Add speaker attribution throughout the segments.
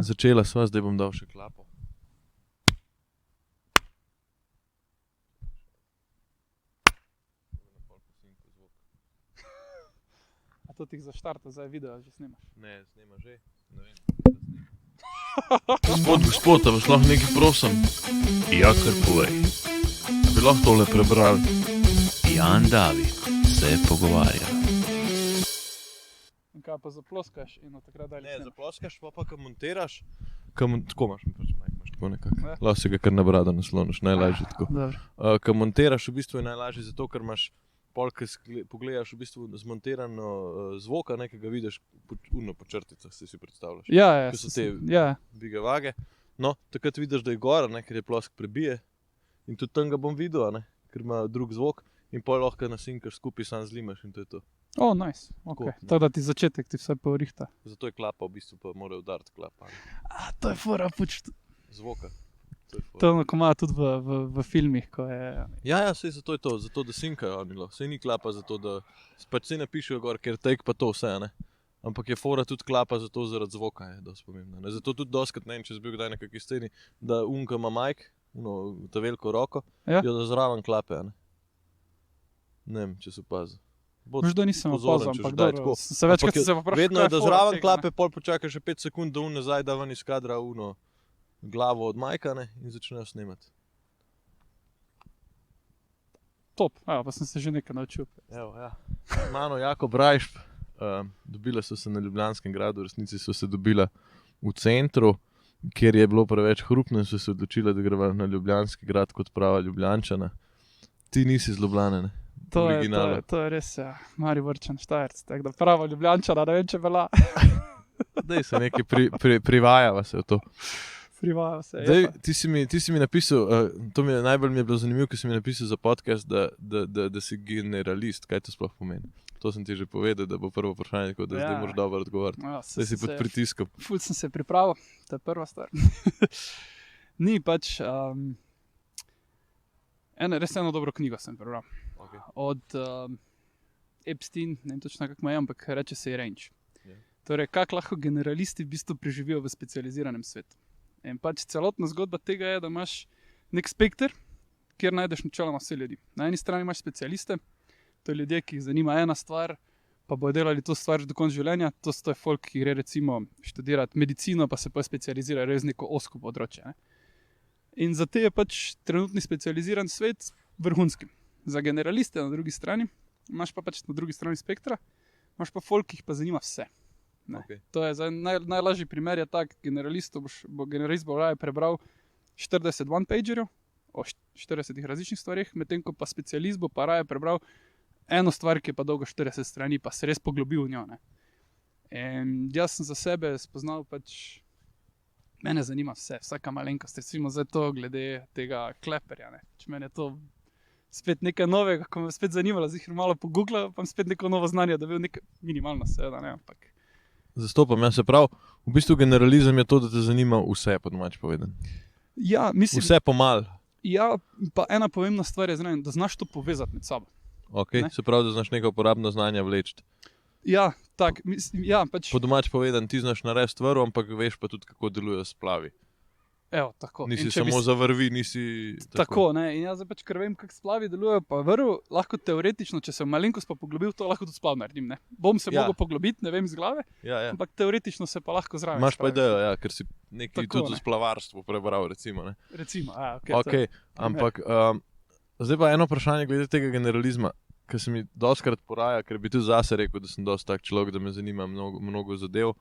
Speaker 1: Začela sva, zdaj bom dal še klapo.
Speaker 2: A to ti za štarta, zdaj video že snimaš?
Speaker 1: Ne, snima že. Ne vem, Gospod, a vas lahko nekaj prosim?
Speaker 3: Ja, kar povej.
Speaker 1: Bi lahko tole prebrali?
Speaker 3: Jan David se pogovarja.
Speaker 2: In kaj pa zaploskaš in od takrat dalje
Speaker 1: Ne,
Speaker 2: snimaš?
Speaker 1: zaploskaš pa ko montiraš. Tako imaš, imaš tako nekako.
Speaker 2: Ja.
Speaker 1: Lahko si ga kar na brado nasloniš, najlažje tako.
Speaker 2: Dobro.
Speaker 1: Ko montiraš, v bistvu je najlažje zato, ker imaš pol, ko pogledaš v bistvu zmontirano zvoka, ki ga vidiš po črticah, si predstavljaš.
Speaker 2: Ja,
Speaker 1: Ko so te
Speaker 2: ja.
Speaker 1: bige vage. No, takrat vidiš, da je gora, ker je plosk prebije. In tudi tam ga bom videl, ker ima drug zvok. In pol lahko nasinkaš skupaj, sam zlimaš in to je to.
Speaker 2: O, nice. Okay. Tako da ti začetek ti vse porihta.
Speaker 1: Zato je klapa, v bistvu pa mora udariti klapa.
Speaker 2: A, to je fora,
Speaker 1: Zvoka.
Speaker 2: To je ko ima tudi v filmih, ko je...
Speaker 1: Ja, sej zato je to, zato da sinkajo oni lahko. Sej ni klapa zato, da pač se napišejo gor, ker take pa to vse, ne. Ampak je fora tudi klapa zato zaradi zvoka, je dosti pomembno. Ne? Zato tudi doskrat, ne vem, če si bil kdaj na kakšni sceni, da unka ima mic, ta veliko roko,
Speaker 2: Ja.
Speaker 1: jo da zraven klape, ne. Ne vem, če si opazil.
Speaker 2: Možda nisem
Speaker 1: pozoren,
Speaker 2: opazil,
Speaker 1: če
Speaker 2: ampak
Speaker 1: že kdaj
Speaker 2: dobro.
Speaker 1: tako.
Speaker 2: Se večkrat
Speaker 1: Ampak je-
Speaker 2: se pa vprašam,
Speaker 1: Vedno
Speaker 2: kaj
Speaker 1: je, da
Speaker 2: fora
Speaker 1: zraven
Speaker 2: tega,
Speaker 1: klape, pol počakaš še 5 sekund, da nazaj da ven iz kadra glavo od majka, ne, in začnejo snemati.
Speaker 2: Top, pa sem se že nekaj naučil.
Speaker 1: Evo, ja. Mano Jakob Rajšp, dobila so se na Ljubljanskem gradu, v resnici so se dobila v centru, kjer je bilo preveč hrupno in so se odločila, da greva na Ljubljanski grad kot prava Ljubljančana. Ti nisi iz Ljubljane, ne?
Speaker 2: To je res, ja. Mariborčan, Štajerc, tako da prava Ljubljančana, ne vem, če velja.
Speaker 1: Daj se nekaj privajava se v to.
Speaker 2: Privaja se. je
Speaker 1: Zdaj,
Speaker 2: pa.
Speaker 1: ti si mi napisal, to najbolj mi je bilo zanimivo, ko si mi napisal za podcast, da si generalist. Kaj to sploh pomeni? To sem ti že povedal, da bo prvo vprašanje, tako da zdaj moraš dobro odgovoriti.
Speaker 2: Ja,
Speaker 1: Zdaj si pod pritiskom.
Speaker 2: Ful sem se pripravil, to je prva stvar. Ni pač... res eno dobro knjigo sem prebral.
Speaker 1: Okay.
Speaker 2: Od Epstein, ne vem točno kako je, ampak reče se Range.
Speaker 1: Ja.
Speaker 2: Torej, kako lahko generalisti v bistvu preživijo v specializiranem svetu. In pač celotna zgodba tega je, da imaš nek spekter, kjer najdeš načeloma vse ljudi. Na eni strani imaš specialiste, to je ljudje, ki jih zanima ena stvar, pa bodo delali to stvar do konca življenja. To je folk, ki gre recimo študirati medicino, pa se pa specializira res neko ozko področje. Ne? In za te je pač trenutni specializiran svet vrhunski. Za generaliste na drugi strani, imaš pa pač na drugi strani spektra, imaš pa folk, ki jih pa zanima vse.
Speaker 1: Okay.
Speaker 2: To je najlažji primer je tak, generalist bo raje prebral 40 one-pagerjev o 40 različnih stvarih, medtem ko pa specialist bo pa raje prebral eno stvar, ki je pa dolgo 40 strani, pa se res poglobil v njo. Ne? In jaz sem za sebe spoznal pač, mene zanima vse, vsaka malenkost, recimo zdaj to glede tega kleperja. Ne? Če mene to spet nekaj novega, ko me spet zanimalo, zdaj malo pogooglal, pa spet neko novo znanje, da bi bil nekaj minimalno seveda, ne, ampak.
Speaker 1: Zastopam, ja, se pravi, v bistvu generalizem je to, da te zanima vse, po domače povedano.
Speaker 2: Ja, mislim,
Speaker 1: Vse pomal.
Speaker 2: ja, pa ena pomembna stvar je, da znaš to povezati med sabo.
Speaker 1: Okay.
Speaker 2: Ne.
Speaker 1: Se pravi, da znaš neko uporabno znanje vleči.
Speaker 2: Ja, tak, ja, pač,
Speaker 1: Po domače povedano, ti znaš narediti stvar, ampak veš pa tudi, kako delujejo splavi.
Speaker 2: evo, tako.
Speaker 1: Nisi
Speaker 2: In če bi
Speaker 1: samo
Speaker 2: s-
Speaker 1: zavrvi, nisi...
Speaker 2: Tako, ne, in jaz zdaj pač, ker vem, kako splavi delujejo, pa vrv, lahko teoretično, če se malenkost pa poglobil, to lahko tudi splav naredim, ne. Bom se
Speaker 1: Ja.
Speaker 2: mogel poglobiti, ne vem, iz glave,
Speaker 1: Ja, ja.
Speaker 2: ampak teoretično se pa lahko zraven
Speaker 1: Imaš pa
Speaker 2: spravim.
Speaker 1: idejo, ja, ker si nekaj
Speaker 2: Tako,
Speaker 1: tudi
Speaker 2: ne.
Speaker 1: o splavarstvu prebral, recimo. Ne?
Speaker 2: Recimo,
Speaker 1: Okay, ampak zdaj pa eno vprašanje glede tega generalizma, ki se mi dostkrat poraja, ker bi tudi zase rekel, da sem dosti tak človek, da me zanima mnogo zadev.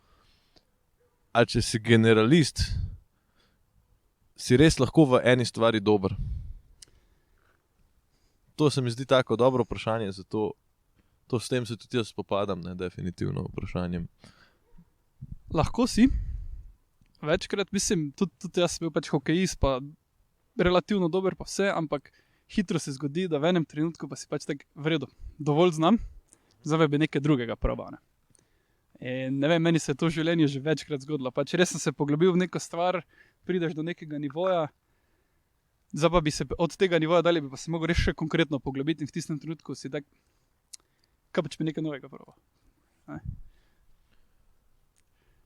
Speaker 1: A če si generalist, si res lahko v eni stvari dober? To se mi zdi tako dobro vprašanje, zato s tem se tudi jaz spopadam, ne, definitivno vprašanjem.
Speaker 2: Lahko si. Večkrat mislim, tudi jaz sem bil pač hokejist, pa relativno dober pa vse, ampak hitro se zgodi, da v enem trenutku pa si pač tak vredo, dovolj znam, zdaj bi nekaj drugega probal. Ne? In ne vem, meni se je to v življenju že večkrat zgodilo. Pač res sem se poglobil v neko stvar, prideš do nekega nivoja, zdaj pa bi se od tega nivoja dalje bi pa se mogel res še konkretno poglobiti in v tistem trenutku si tak, kaj pa če bi nekaj novega probal.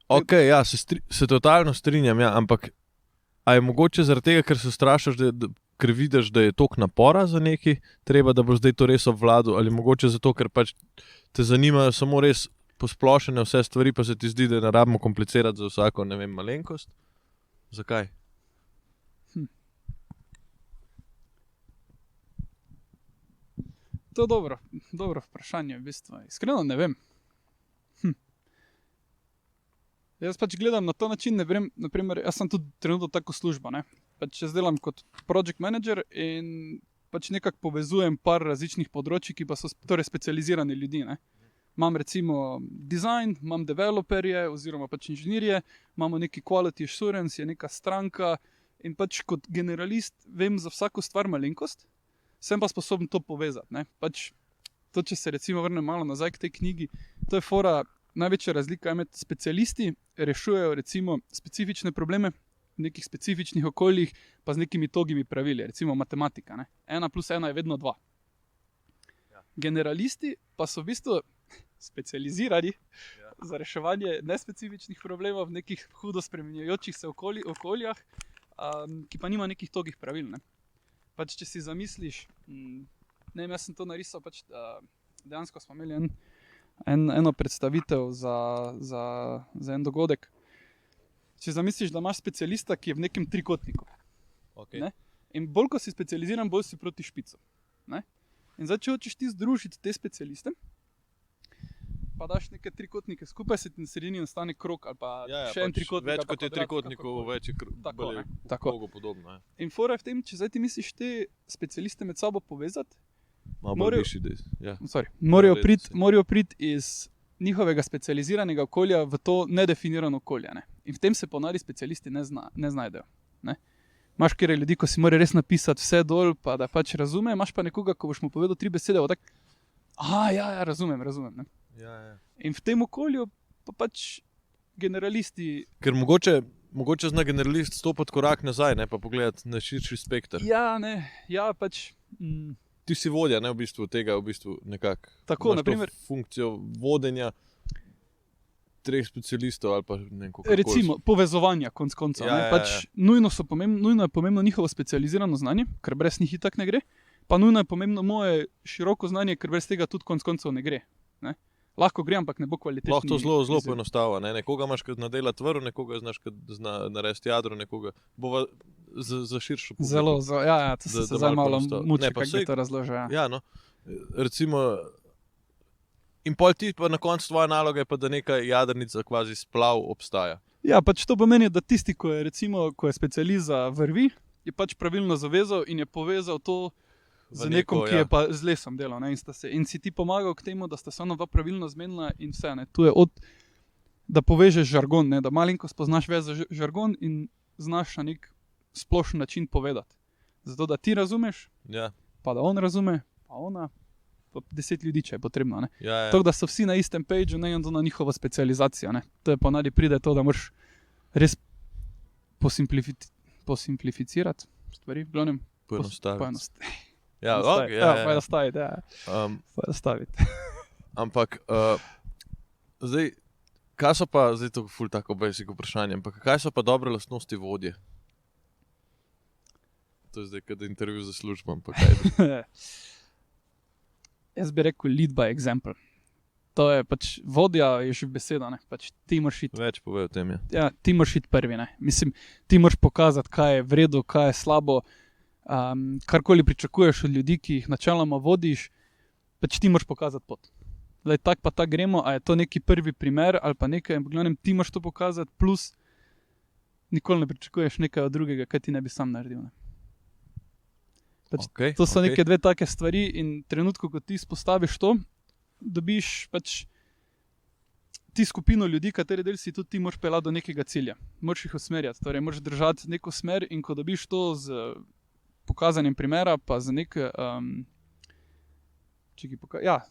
Speaker 1: Ok, ja, se totalno strinjam, ja, ampak a je mogoče zaradi tega, ker se strašiš, ker vidiš, da je toliko napora za neki, treba, da bo zdaj to res obvladal, ali mogoče zato, ker pač te zanimajo samo res posplošene vse stvari, pa se ti zdi, da ne rabimo komplicirati za vsako, ne vem, malenkost? Zakaj?
Speaker 2: To je dobro vprašanje, v bistvu. Iskreno ne vem. Jaz pač gledam na to način, ne vem, naprimer, jaz sem tudi trenutno tako služba, ne. Pač jaz delam kot project manager in pač nekako povezujem par različnih področji, ki pa so torej specializirani ljudi, ne. Imam recimo design, imam developerje oziroma pač inženirje, imamo neki quality assurance, je neka stranka in pač kot generalist vem za vsako stvar malenkost, sem pa sposoben to povezati, ne. Pač to, če se recimo vrnem malo nazaj k tej knjigi, to je fora, največja razlika je med specialisti, rešujejo recimo specifične probleme v nekih specifičnih okoljih, pa z nekimi togimi pravili, recimo matematika, ne. 1 + 1 je vedno 2. Generalisti pa so v bistvu specializirani za reševanje nespecifičnih problemov v nekih hudo spremenjajočih se okoljah, ki pa nima nekih togih pravil, ne. Pač če si zamisliš, ne vem, jaz sem to narisal, pač dejansko smo imeli eno predstavitev za en dogodek. Če zamisliš, da imaš specialista, ki je v nekem trikotniku.
Speaker 1: Okay.
Speaker 2: Ne? In bolj, ko si specializiran, bolj si proti špicu. Ne? In zdaj, če hočeš ti združiti te specialiste, pa daš neke trikotnike skupaj, se ti na sredini nastane krog ali pa še en
Speaker 1: pač
Speaker 2: trikotnik.
Speaker 1: več kot je trikotnikov, več je krogo podobno.
Speaker 2: In fora je v tem, če zdaj ti misliš te specialiste med sabo povezati,
Speaker 1: Malo višji des. Ja.
Speaker 2: morajo priti iz njihovega specializiranega okolja v to nedefinirano okolje. Ne? In v tem se ponavadi specialisti ne znajdejo. Ne? Imaš kjer ljudi, ko si mora res napisati vse dol, pa da pač razume, imaš pa nekoga, ko boš mu povedal 3 besede, bo tak, razumem. Ne?
Speaker 1: Ja.
Speaker 2: In v tem okolju pa pač generalisti...
Speaker 1: Ker mogoče zna generalist stopiti korak nazaj, ne, pa pogledati na širši spekter.
Speaker 2: Pač...
Speaker 1: Ti si vodja, ne, v bistvu tega, nekako.
Speaker 2: Tako, naprimer...
Speaker 1: funkcijo vodenja 3 specialistov ali pa ne vem, kako.
Speaker 2: Recimo, povezovanja, konc koncev. Pač nujno je pomembno njihovo specializirano znanje, ker brez njih itak ne gre, pa nujno je pomembno moje široko znanje, ker brez tega tudi konc koncev ne gre. Ne? Lahko gre, ampak ne bo kvalitetno.
Speaker 1: Lahko to zelo poenostavlja. Nekoga imaš, ki zna delati vrv, nekoga znaš, ki zna narediti jadro, nekoga bova za širšo publiko.
Speaker 2: Zelo, to se zdaj malo muči, kako bi to razložil.
Speaker 1: Ja, no. Recimo, in pol ti pa na koncu tvoja naloga je pa, da neka jadrnica kvazi splav obstaja.
Speaker 2: Ja, pač to pomeni, da tisti, ko je specialist za vrvi, je pač pravilno zavezal in je povezal to z nekom, ki je pa z lesom delal. Ne? In si ti pomagal k temu, da sta se ona dva pravilno zmenila in vse. Ne? Tu je da povežeš žargon, ne? Da malenko spoznaš več za žargon in znaš na nek splošen način povedati. Zato, da ti razumeš, pa da on razume, pa ona, pa 10 ljudi, če je potrebno. Ne? To, da so vsi na istem pageu, ne na njihovo specializacijo. Ne? To je ponavadi pride to, da moraš res posimplificirati stvari, v glavnem poenostaviti. Poenostaviti.
Speaker 1: Ampak, zdaj, kaj so pa, zdaj to ful tako basic vprašanje, ampak kaj so pa dobre lastnosti vodje? To je zdaj, kada intervju za službo, ampak kaj?
Speaker 2: Jaz bi rekel lead by example. To je pač, vodja je že beseda, ne? Pač ti moraš iti.
Speaker 1: Več pove o tem,
Speaker 2: Ja, ti moraš iti prvi, ne? Mislim, ti moraš pokazati, kaj je v redu, kaj je slabo, karkoli pričakuješ od ljudi, ki jih načeloma vodiš, pač ti moraš pokazati pot. Zdaj, tak pa tak gremo, a je to neki prvi primer ali pa nekaj, v glavnem ti moraš to pokazati, plus nikoli ne pričakuješ nekaj od drugega, kaj ti ne bi sam naredil. Ne? Pač to so neke dve take stvari in trenutku, ko ti izpostaviš to, dobiš pač ti skupino ljudi, kateri del si tudi ti moraš peljati do nekega cilja. Moraš jih usmerjati, torej moraš držati neko smer in ko dobiš to z pokazanjem primera, pa za nek...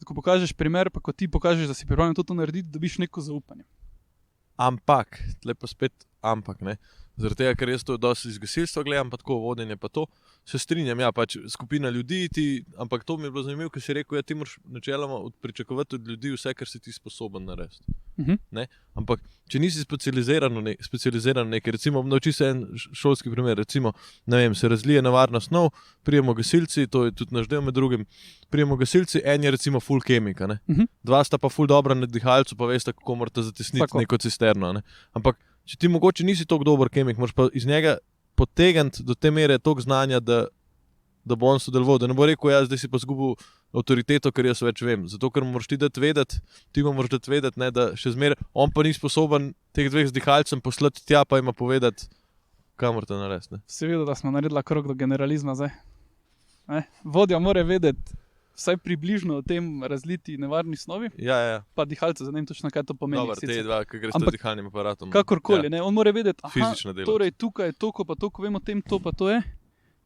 Speaker 2: ko pokažeš primer, pa ko ti pokažeš, da si pripravljen to narediti, dobiš neko zaupanje.
Speaker 1: Ampak, tle pa spet, ampak, ne. Zaradi tega, ker jaz to dosti iz gasilstva gledam, pa tako vodenje, pa to, se strinjam, ja, pač skupina ljudi, ampak to mi je bilo zanimivo, ker si rekel, ja, ti moraš načeloma pričakovati od ljudi vse, kar si ti sposoben narediti. Ne? Ampak, če nisi specializiran v nekaj, recimo, nauči se en šolski primer, recimo, ne vem, se razlije nevarna snov, prijemo gasilci, to je tudi naš del med drugim, prijemo gasilci, en je recimo full kemika, ne? Dva sta pa full dobra na dihalcu, pa veste, kako morate zatisniti neko cisterno, ne? Ampak, če ti mogoče nisi toliko dober kemik, moraš pa iz njega potegniti do te mere toliko znanja, da bo on sodeloval, da ne bo rekel, zdaj si pa zgubil avtoriteto, ker jaz več vem. Zato, ker moraš ti dati vedeti, ne, da še zmeraj on pa ni sposoben teh dveh z dihalcem poslati tja, pa ima povedati, kam morate narediti.
Speaker 2: Si videl, da smo naredili krog do generalizma zdaj. Vodja mora vedeti vsaj približno o tem razliti nevarni snovi, pa dihalce, za ne točno, kaj to pomeni.
Speaker 1: Dobar, te dva, ki greš s dihalnim aparatom.
Speaker 2: Kakorkoli, ne, on mora vedeti,
Speaker 1: fizična dela.
Speaker 2: Torej tukaj je toliko, pa toliko vemo o tem, to pa to je,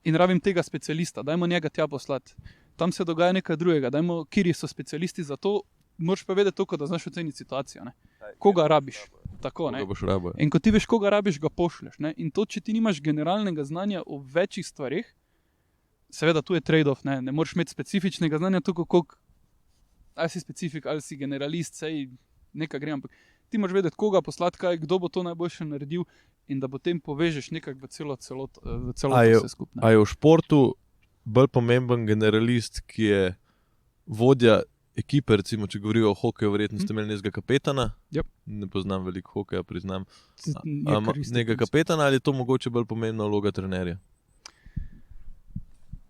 Speaker 2: in rabim tega specialista, dajmo njega tja poslati. Tam se dogaja nekaj drugega, dajmo, kiri so specialisti za to, moraš pa vedeti toliko, da znaš oceniti situacijo, ne. Koga rabiš, tako, ne. In ko ti veš, koga rabiš, ga pošlješ, ne. In to, če ti nimaš generalnega znanja o večjih stvareh, seveda tu je trade-off, ne moreš imeti specifičnega znanja, tako koliko, ali si specifik, ali si generalist, sej nekaj gre, ampak ti moraš vedeti, koga poslati, kaj, kdo bo to najboljše naredil in da potem povežeš nekako v celoto vse skupne.
Speaker 1: A je v športu bolj pomemben generalist, ki je vodja ekipe, recimo, če govorijo o hokeju, verjetno ste imeli nekega kapetana, ne poznam veliko hokeja, priznam, nekega kapetana, ali je to mogoče bolj pomembna vloga trenerja?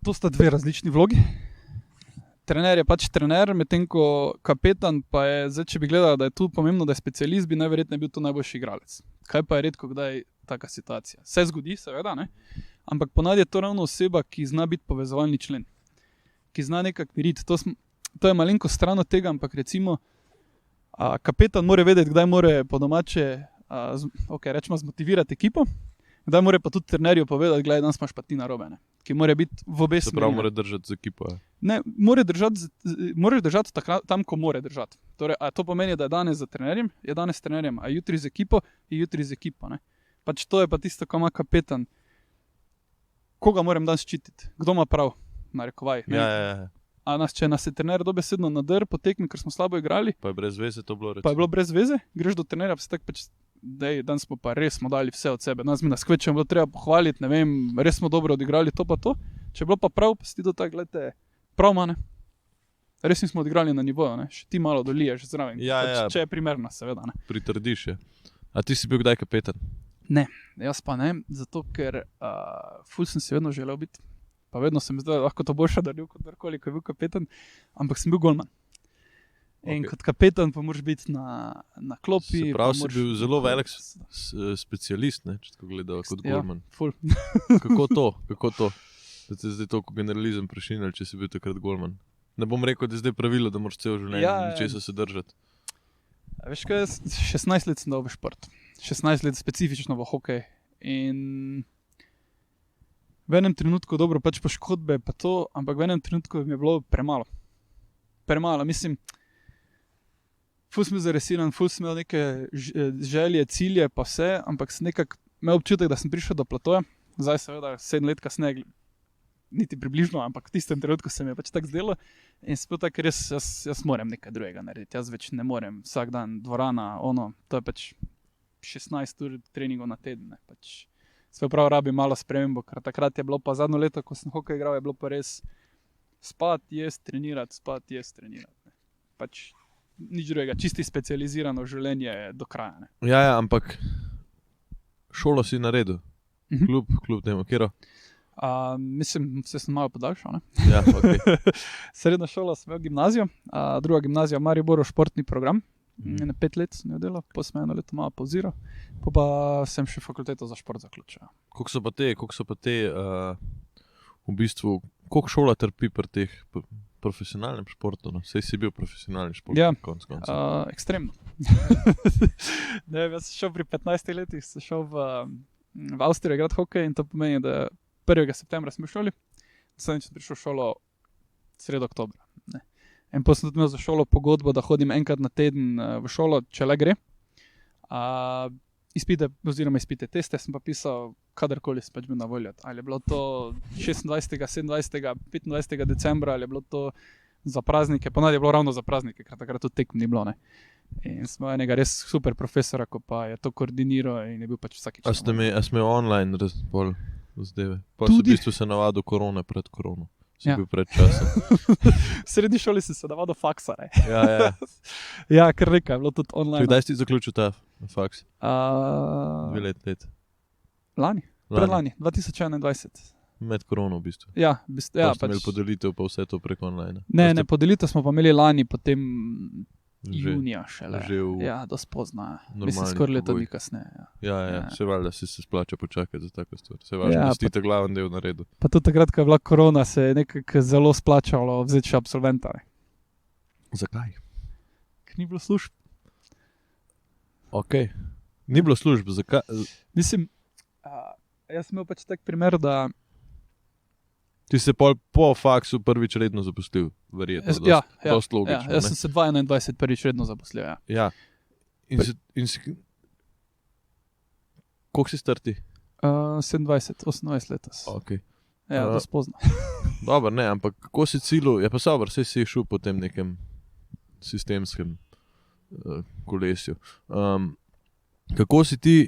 Speaker 2: To sta dve različni vlogi. Trener je pač trener, medtem ko kapetan pa je, zdaj če bi gledal, da je tu pomembno, da je specialist, bi najverjetneje bil to najboljši igralec. Kaj pa je redko kdaj taka situacija? Se zgodi, seveda, ne? Ampak ponavadi je to ravno oseba, ki zna biti povezovalni člen. Ki zna nekako miriti. To je malenko stran od tega, ampak recimo kapetan mora vedeti, kdaj mora po domače rečemo zmotivirati ekipo, kdaj mora pa tudi trenerju povedati, gledaj, danes imaš pa ti narobe, ne? Ki mora biti v obe smeri.
Speaker 1: Se pravi, mora držati z ekipo.
Speaker 2: Ne, moraš držati tam, ko mora držati. Torej, a to pomeni, da je danes za trenerjem, je danes trenerjem, a jutri z ekipo, je jutri z ekipo, ne? Pač to je pa tisto, ko ima kapetan. Koga moram danes ščititi? Kdo ima prav? Narekovaj. A če nas je trener dobesedno nadrl po tekmi, ker smo slabo igrali,
Speaker 1: pa je brez veze to bilo, recimo.
Speaker 2: Pa je bilo brez veze, greš do trenerja, pa se tako pač, danes smo pa res dali vse od sebe, danes mi nas kvečem bilo treba pohvaliti, ne vem, res smo dobro odigrali to pa to, če je bilo pa prav, pa si ti do tako, gledajte, prav mane, res nismo odigrali na nivoju, ne, še ti malo doliješ zraven, če je primerna, seveda, ne.
Speaker 1: Pritrdiš je. A ti si bil kdaj kapetan?
Speaker 2: Ne, jaz pa ne, zato ker ful sem si vedno želel biti, pa vedno sem zdaj lahko to boljše naredil kot kdorkoli, ko je bil kapetan, ampak sem bil golman. In kot kapetan pa moraš biti na klopi.
Speaker 1: Se pravi, si bil zelo velik specialist, ne, če tako gledal kot golman.
Speaker 2: Ja, ful.
Speaker 1: Kako to? Da te zdaj toliko generalizem prešinjali, če si bil takrat golman. Ne bom rekel, da je zdaj pravilo, da moraš celo življenje nečesa se držati.
Speaker 2: Veš kaj, 16 let sem dal v šport. 16 let specifično v hokej. In v enem trenutku, dobro, pač poškodbe pa to, ampak v enem trenutku mi je bilo premalo. Premalo, mislim, ful sem bil zaresiran, ful sem imel neke želje, cilje pa vse, ampak sem nekako imel občutek, da sem prišel do platoja. Zdaj seveda 7 let kasneje, niti približno, ampak v tistem trenutku se mi je pač tako zdelo in sem bil tako, ker jaz moram nekaj drugega narediti. Jaz več ne morem vsak dan dvorana, to je pač 16 ur treningov na teden. Pač se prav rabi malo spremembo, ker takrat je bilo pa zadnjo leto, ko sem hokej igral, je bilo pa res spati, jesti, trenirati. Pač nič drugega, čisti specializirano življenje do kraja. Ne?
Speaker 1: Ja, ampak šolo si naredil, kljub temu, kjero?
Speaker 2: Mislim, se sem malo podaljšal. Ne?
Speaker 1: Ja, okay.
Speaker 2: Srednjo šolo sem imel gimnazijo, druga gimnazija v Mariboru, športni program. 5 let sem jo delal, potem sem 1 leto malo pauziral, pa sem še fakulteto za šport zaključil.
Speaker 1: Koliko so pa te v bistvu, koliko šola trpi pri teh profesionalnem športu? No? Sej si bil profesionalni šport, konc koncev.
Speaker 2: Ekstremno. Ne, jaz sem šel pri 15 letih, sem šel v Avstrijo igrati hokej in to pomeni, da 1. septembra sem bil v šoli, sem prišel v šolo sredo oktobra. Ne. In potem sem tudi imel za šolo pogodbo, da hodim enkrat na teden v šolo, če le gre. izpite, teste sem pa pisal, kadarkoli sem pač bil na voljo. Ali je bilo to 26., 27., 25. decembra, ali je bilo to za praznike, ponavadi je bilo ravno za praznike, ker takrat tudi tekm ni bilo. Ne? In smo enega res super profesora, ko pa je to koordiniral in je bil pač vsakič.
Speaker 1: A smo online bolj zdaj? Pa si v bistvu se navadil korone pred korono. Si bil pred časom.
Speaker 2: V srednji šoli si se navadil faksa.
Speaker 1: Ja.
Speaker 2: Ja, kar nekaj, je bilo tudi online.
Speaker 1: Kdaj si zaključil ta faks? 2 let.
Speaker 2: Lani, predlani, 2021.
Speaker 1: Med korono v bistvu.
Speaker 2: Ja,
Speaker 1: pa ste imeli podelitev pa vse to preko online.
Speaker 2: Ne, podelitev smo pa imeli lani, potem junija šele. Ja, dosti pozna. Mislim, skoraj leto dni kasneje.
Speaker 1: Ja. Se valjda si se splača počakati za tako stvar. Se valjda, da si te glaven del naredil.
Speaker 2: Pa tudi takrat, ko je bila korona, se je nekako zelo splačalo vzeti še absolventa.
Speaker 1: Zakaj?
Speaker 2: Ker ni bilo služb.
Speaker 1: Ok. Ni bilo služb, zakaj?
Speaker 2: Mislim, jaz sem imel pač tak primer, da
Speaker 1: ti se po faksu prvič redno zaposlil, verjetno. Dost logično.
Speaker 2: Jaz sem se 2021 prvič redno zaposlil.
Speaker 1: Ja. Koliko si star ti?
Speaker 2: 27, 28 letos.
Speaker 1: Ok.
Speaker 2: Ja, dost pozno.
Speaker 1: Dobro, ne, ampak kako si cilil, je pa sober, saj si šel po tem nekem sistemskem kolesju. Kako si ti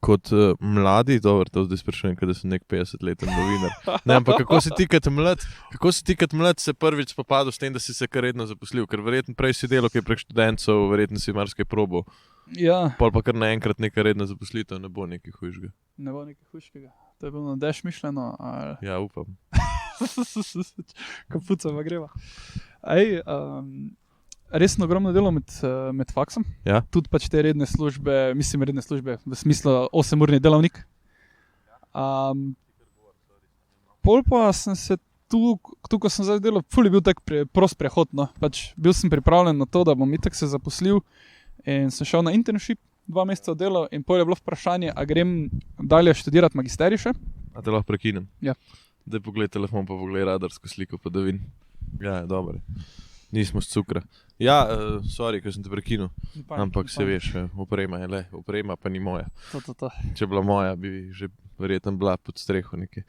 Speaker 1: kot mladi, dobro, to zdaj sprašujem, da sem nek 50-leten novinar. Ne, ampak kako si ti kot mlad se prvič spopadal s tem, da si se kar redno zaposlil? Ker verjetno prej si delal kaj prek študentov, verjetno si marsikaj probal.
Speaker 2: Ja.
Speaker 1: Pol pa kar naenkrat neka redna zaposlitev, ne bo nekaj hujšega.
Speaker 2: Ne bo nekaj hujšega. To je bilo na dež mišljeno.
Speaker 1: Ja, upam.
Speaker 2: Kapuca pa greva. Resno ogromno delo med faksom.
Speaker 1: Ja.
Speaker 2: Tudi pač te redne službe v smislu 8-urni delavnik. Pol pa sem se tu, ko sem zdaj delal, ful je bil tak prost prehod. No. Pač bil sem pripravljen na to, da bom itak se zaposlil in sem šel na internship, 2 meseca delal in pol je bilo vprašanje, a grem dalje študirati magisterij še.
Speaker 1: A te lahko prekinem?
Speaker 2: Ja.
Speaker 1: Daj poglej telefon, pa poglej radarsko sliko, pa da vidim. Ja, dobro. Nismo s cukra. Ja, sorry, ker sem te prekinil. Ampak se veš, oprema je le, oprema pa ni moja.
Speaker 2: To.
Speaker 1: Če bila moja, bi že verjetno bila pod streho nekaj.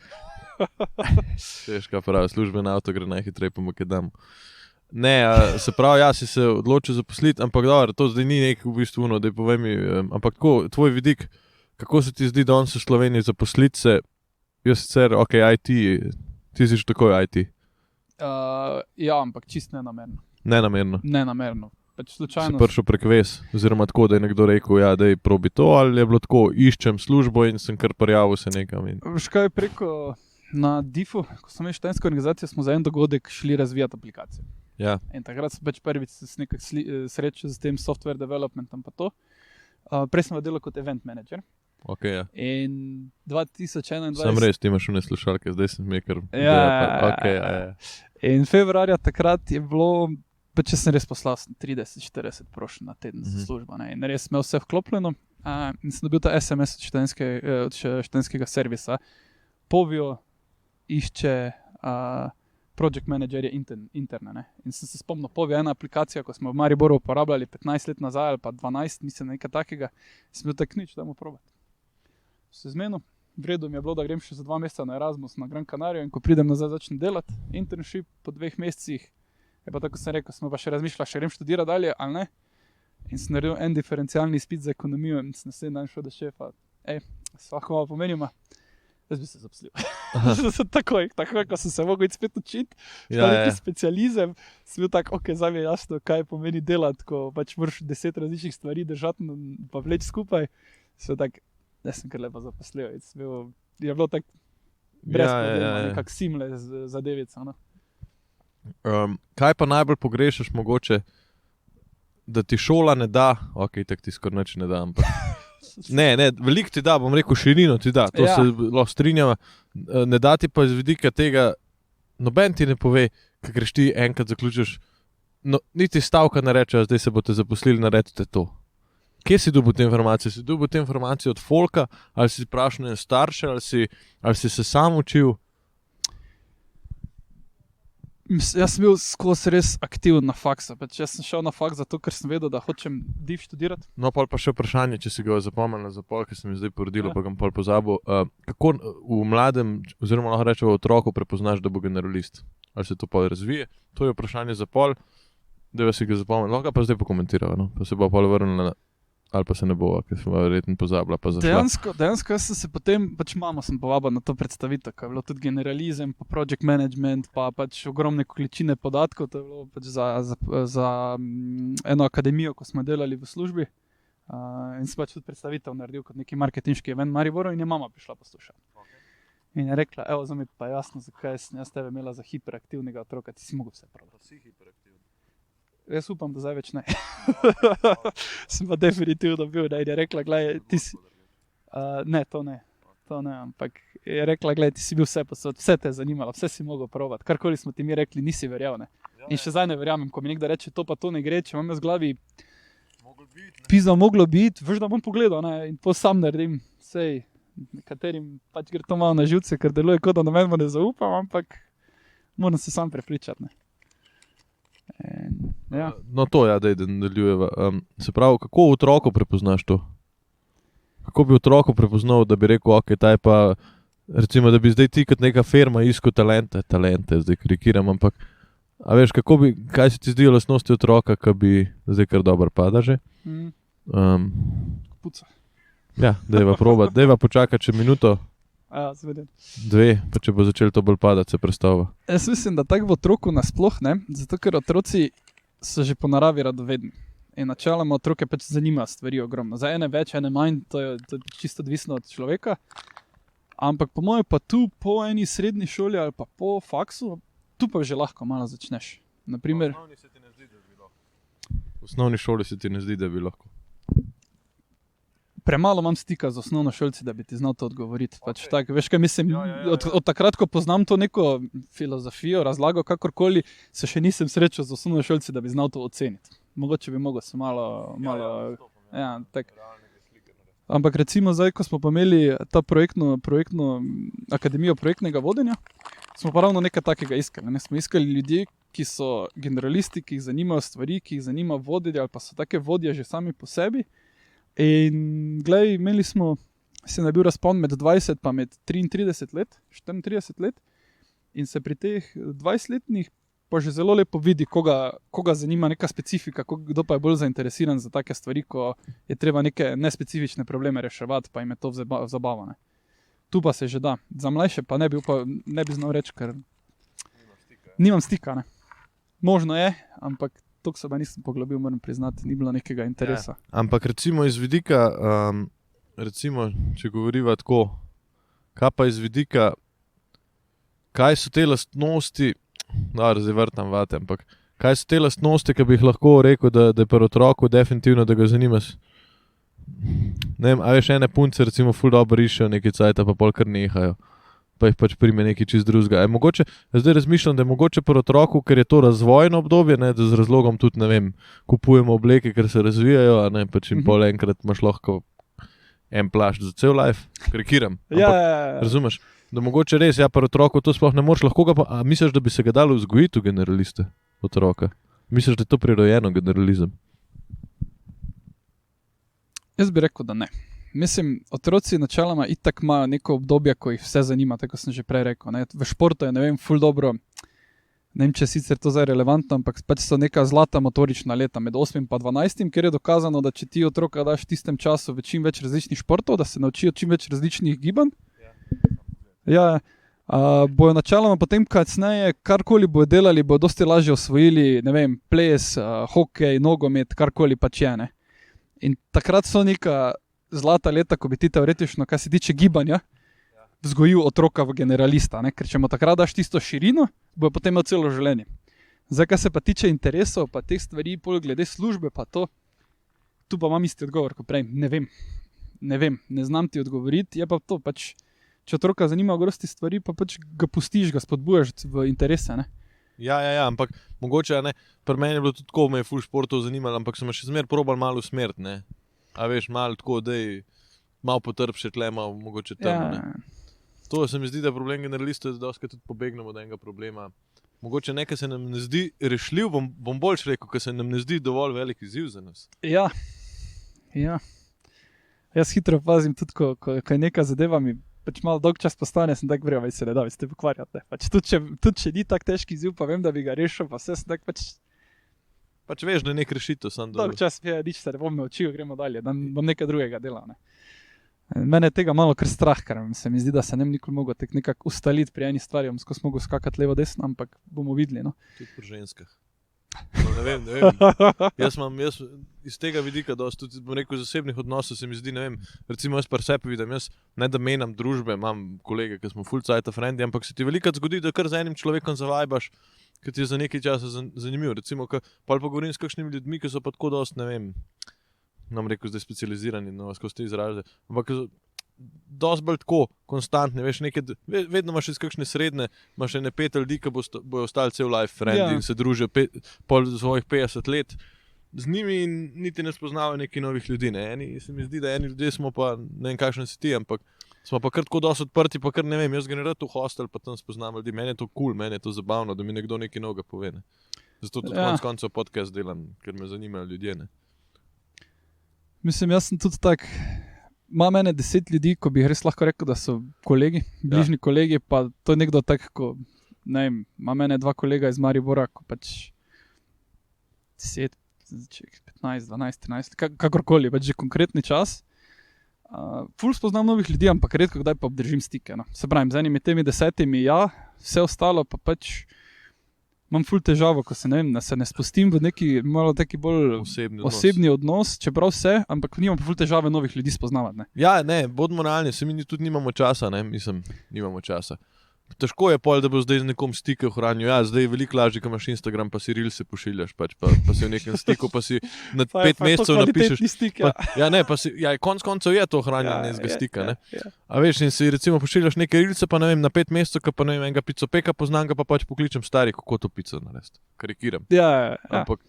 Speaker 1: Veš, kaj pravi, služben avto gre najhitreje po Makedamu. Ne, se pravi, ja si se odločil zaposliti, ampak dobro, to zdaj ni nekaj v bistvu da povej mi, ampak tako, tvoj vidik, kako se ti zdi danes v Sloveniji zaposliti se, jaz sicer, ok, IT, ti si že takoj IT.
Speaker 2: Ja, ampak čist nenamerno.
Speaker 1: Nenamerno.
Speaker 2: Pač slučajno.
Speaker 1: Si prišel prek vez, oziroma tako, da je nekdo rekel, ja, daj probi to, ali je bilo tako, iščem službo in sem kar prijavil se nekam.
Speaker 2: Veš kaj, preko na DIF-u, ko smo imeli študentsko organizacijo, smo za en dogodek šli razvijati aplikacijo.
Speaker 1: Ja.
Speaker 2: In takrat sem pač prvič srečal s tem software developmentom pa to. Prej sem delal kot event manager.
Speaker 1: Okay, ja.
Speaker 2: In 2021...
Speaker 1: Sam res, ti imaš vne slušalke, zdaj sem maker.
Speaker 2: Ja. In februarja takrat je bilo, pa če sem res poslal 30-40 prošenj na teden za službo. Ne? In res imel vse vklopljeno. In sem dobil ta SMS od študentskega servisa. Povio išče project managerje interne. Ne? In sem se spomnil, Povio ena aplikacija, ko smo v Mariboru uporabljali 15 let nazaj ali pa 12, mislim nekaj takega. Sem bil tak nič, dajmo probati. Se zmenil, v redu mi je bilo, da grem še za 2 meseca na Erasmus na Gran Canaria in ko pridem nazaj začnem delati, internship po 2 mesecih, je pa tako sem rekel, smo pa še razmišljali, še grem študirati dalje ali ne. In sem naredil en diferencialni izpit za ekonomijo in sem naslednji dan šel do šefa, se lahko malo pomenimo, jaz bi se zaposlil. Takoj, ko sem se mogel spet učiti, neki specializem, sem bil tak, ok, zdaj mi je jasno, kaj pomeni delati, ko pač moraš 10 različnih stvari držati pa vleči skupaj, sem tak, jaz sem kar lepo zaposlil. Je bilo tako brez problema, nekak seamless zadevica. No?
Speaker 1: Kaj pa najbolj pogrešaš mogoče, da ti šola ne da, ok, tak ti skoraj nič ne da, ampak ne, veliko ti da, bom rekel, širino ti da, to se lahko strinjava, ne da ti pa iz vidika tega, noben ti ne pove, ko greš ti enkrat zaključiš, niti stavka ne reče, zdaj se boste zaposlili, naredite to. Kje si dobil te informacije? Si dobil te informacije od folka, ali si vprašal starše, ali si se sam učil?
Speaker 2: Jaz sem bil skozi res aktiven na faksu. Pač jaz sem šel na faks zato, ker sem vedel, da hočem div študirati.
Speaker 1: No, pol pa še vprašanje, če si ga zapomnil na zapol, ki se mi zdaj porodilo,
Speaker 2: Ja.
Speaker 1: pa ga bom pol pozabil. Kako v mladem, oziroma lahko rečemo v otroku, prepoznaš, da bo generalist? Ali se to pol razvije? To je vprašanje za pol, da si ga zapomnil. Lahko pa zdaj pokomentirava, no? Pa se bo pol vrnila, ali pa se ne bo, ker sem verjetno pozabila, pa zašla.
Speaker 2: Dejansko jaz sem se potem, pač mamo sem povabil na to predstavitev, ko je bilo tudi generalizem, pa project management, pa pač ogromne količine podatkov, to je bilo pač za eno akademijo, ko smo delali v službi. In sem pač tudi predstavitev naredil kot neki marketinški event Mariboru in je mama prišla poslušati. In je rekla, evo, za me pa jasno, zakaj sem jaz tebe imela za hiperaktivnega otroka, ti si mogel vse praviti.
Speaker 1: Si hiperaktivni.
Speaker 2: Jaz upam, da zdaj več ne. Sem pa definitivno bil, da je rekla, gledaj, ti si... Ne, to ne, ampak je rekla, gledaj, ti si bil vse posod, vse te je zanimalo, vse si mogel provati. Karkoli smo ti mi rekli, nisi verjel, ne. In še zdaj ne verjamem, ko mi nekdo reče, to pa to ne gre, če imam jaz v glavi pizda moglo biti, veš, da bom pogledal, ne, in to sam naredim, sej, nekaterim pač gre to malo na živce, ker deluje kot da nobenemu ne zaupam, ampak moram se sam prepričati, ne. Ja.
Speaker 1: No to, ja, da nadaljujeva. Se pravi, kako v otroku prepoznaš to? Kako bi otroku prepoznal, da bi rekel, ok, ta je pa, recimo, da bi zdaj ti kot neka firma iskal talente, zdaj karikiram, ampak, a veš, kaj se ti zdijo lastnosti otroka, ki bi zdaj kar dobro pada že?
Speaker 2: Puca.
Speaker 1: Ja, dajva probat, dajva počakati še minuto,
Speaker 2: Ja, seveda.
Speaker 1: 2, pa če bo začel to bolj padati, se predstavlja.
Speaker 2: Jaz mislim, da tako v otroku nasploh ne, zato ker otroci so že po naravi radovedni. In načeloma otroke pač zanima stvari ogromno. Za ene več, ene manj, to je čisto odvisno od človeka. Ampak po mojem pa tu po eni srednji šoli ali pa po faksu, tu pa že lahko malo začneš. Naprimer,
Speaker 1: V osnovni šoli se ti ne zdi, da bi lahko.
Speaker 2: premalo imam stika z osnovnošolci, da bi ti znal to odgovoriti. Pač tak, veš kaj mislim,
Speaker 1: Ja.
Speaker 2: od takrat, ko poznam to neko filozofijo, razlago, kakorkoli, se še nisem srečal z osnovnošolci, da bi znal to oceniti. Mogoče bi mogel se malo ja, tak. Ampak recimo zdaj, ko smo pa imeli ta projektno akademijo projektnega vodenja, smo pa ravno nekaj takega iskali. Ne? Smo iskali ljudi, ki so generalisti, ki jih zanimajo stvari, ki jih zanima voditi, ali pa so take vodje že sami po sebi. In glej, imeli smo, se je bil razpon med 20 pa med 33 let, 34 let, in se pri teh 20-letnih pa že zelo lepo vidi, koga zanima neka specifika, kdo pa je bolj zainteresiran za take stvari, ko je treba neke nespecifične probleme reševati, pa jim je to zabava. Ne. Tu pa se že da. Za mlajše pa ne bi znal reči, ker nimam stika. Ne. Možno je, ampak toliko se pa nisem poglobil, moram priznati, ni bilo nekega interesa.
Speaker 1: Ja. Ampak recimo iz vidika, če govoriva tako, kaj pa iz vidika, kaj so te lastnosti, zdaj vrtam vate, ampak kaj so te lastnosti, ki bi jih lahko rekel, da je pri otroku definitivno, da ga zanima. Ne vem, a veš, ene punce recimo ful dobro rišejo nekaj cajta, pa pol kar nehajo, pa jih pač prime nekaj čist drugega. Zdaj razmišljam, da je mogoče pri otroku, ker je to razvojno obdobje, ne, da z razlogom tudi, ne vem, kupujemo obleke, ker se razvijajo, a ne, pač in pol enkrat imaš lahko en plašč za cel life, karikiram.
Speaker 2: Ja.
Speaker 1: Razumeš? Da mogoče res, ja, pri otroku to sploh ne moreš, lahko ga pa, a misliš, da bi se ga dalo vzgojiti v generaliste otroka? Misliš, da je to prirojeno generalizem?
Speaker 2: Jaz bi rekel, da ne. Mislim, otroci načeloma itak imajo neko obdobje, ko jih vse zanima, tako sem že prej rekel. Ne. V športu je, ne vem, ful dobro, ne vem, če je sicer to zdaj relevantno, ampak pač so neka zlata motorična leta med 8 in 12, ker je dokazano, da če ti otroka daš v tistem času v čim več različnih športov, da se naučijo čim več različnih gibanj, bojo načeloma potem kasneje, karkoli bojo delali, bojo dosti lažje osvojili, ne vem, ples, hokej, nogomet, karkoli pač je, ne. In takrat so neka zlata leta, ko bi ti teoretično, kar se tiče gibanja, vzgojil otroka v generalista, ne? Ker če mu takrat daš tisto širino, bo potem imel celo življenje. Zdaj, kar se pa tiče interesov, pa teh stvari, pol glede službe, pa to, tu pa imam isti odgovor, kot prej, ne vem, ne znam ti odgovoriti, je pa to pač, če otroka zanima ogrosti stvari, pa pač ga pustiš, ga spodbujaš v interese, ne.
Speaker 1: Ja, ampak mogoče, ne, pri meni je bilo tudi tako, me je ful športov zanimalo, ampak sem še zmer probal malo usmeriti, ne. A veš, malo tako, dej, malo potrp še tle, malo mogoče tam, ne. To se mi zdi, da je problem generalistov, da dostikrat tudi pobegnemo od enega problema. Mogoče nekaj se nam ne zdi rešljiv, bom boljš rekel, ker se nam ne zdi dovolj velik izziv za nas.
Speaker 2: Ja. Jaz hitro pazim tudi, ko je neka zadeva mi pač malo dolg čas postane, sem tak vrel, se ne da, ste pokvarjate. Pač tudi če ni tak težki izziv, pa vem, da bi ga rešil, pa vse sem tak
Speaker 1: Pač veš, da je nek rešitev, sam
Speaker 2: dolg čas mi je, nič se ne bom naučil, gremo dalje, da bom nekaj drugega delal. Ne. Mene je tega malo kar strah, ker se mi zdi, da se ne bi nikoli mogel nekako ustaliti pri eni stvari, bom skozi mogel skakati levo desno, ampak bomo videli. No.
Speaker 1: Tudi pri ženskah. No, ne vem. Jaz iz tega vidika, tudi bom rekel, zasebnih odnosov se mi zdi, ne vem, recimo jaz par sebi vidim, jaz ne da menjam družbe, imam kolege, ki smo full cajta frendi, ampak se ti velikrat zgodi, da kar z enim človekom zavajbaš, ki ti je za nekaj časa zanimiv. Recimo, pa govorim s kakšnimi ljudmi, ki so pa tako dost, ne vem, nam rekel zdaj specializirani, no, skozi te izraze, ampak dosti bolj tako, konstantni, veš, vedno imaš iz kakšne srednje, imaš ene 5 ljudi, ki bojo ostali cel life friend in se družijo pol svojih 50 let z njimi in niti ne spoznavajo nekih novih ljudi, ne. Se mi zdi, da eni ljudje smo pa, ne vem kakšen si ti, ampak smo pa kar tako dosti odprti, pa kar ne vem, jaz grem rad v hostel, pa tam spoznam ljudi, meni je to cool, meni je to zabavno, da mi nekdo nekaj novega pove, ne. Zato tudi konec koncev podcast delam, ker me zanimajo ljudje, ne.
Speaker 2: Mislim, jaz sem tudi tak, ima mene 10 ljudi, ko bi res lahko rekel, da so kolegi, bližnji kolegi, pa to je nekdo tak, ko, ne vem, ima mene 2 kolega iz Maribora, ko pač 10, 15, 12, 13, kakorkoli, pač že konkretni čas. Ful spoznam novih ljudi, ampak redko kdaj pa obdržim stike. No. Se pravim, z enimi temi 10 vse ostalo pa pač imam ful težavo, ko se ne spustim v neki malo taki bolj osebni odnos, čeprav vse, ampak nimam pa ful težave novih ljudi spoznavati. Ne.
Speaker 1: Ja, ne, bodimo realni, se mi tudi nimamo časa, ne, nimamo časa. Težko je pol, da bo zdaj z nekom stike ohranil. Ja, zdaj je veliko lažje, ko imaš Instagram, pa si reelse pošiljaš, pa si v nekem stiku, pa si na 5 mesecev napišeš.
Speaker 2: Stik,
Speaker 1: konc koncev je to ohranjanje nekega stika, ne. A veš, in si recimo pošiljaš neke reelse, pa ne vem, na 5 mesecev, pa ne vem, enega picopeka poznam ga, pa pač pokličem stari, kako to pico narediti. Karikiram.
Speaker 2: Ja.
Speaker 1: Ampak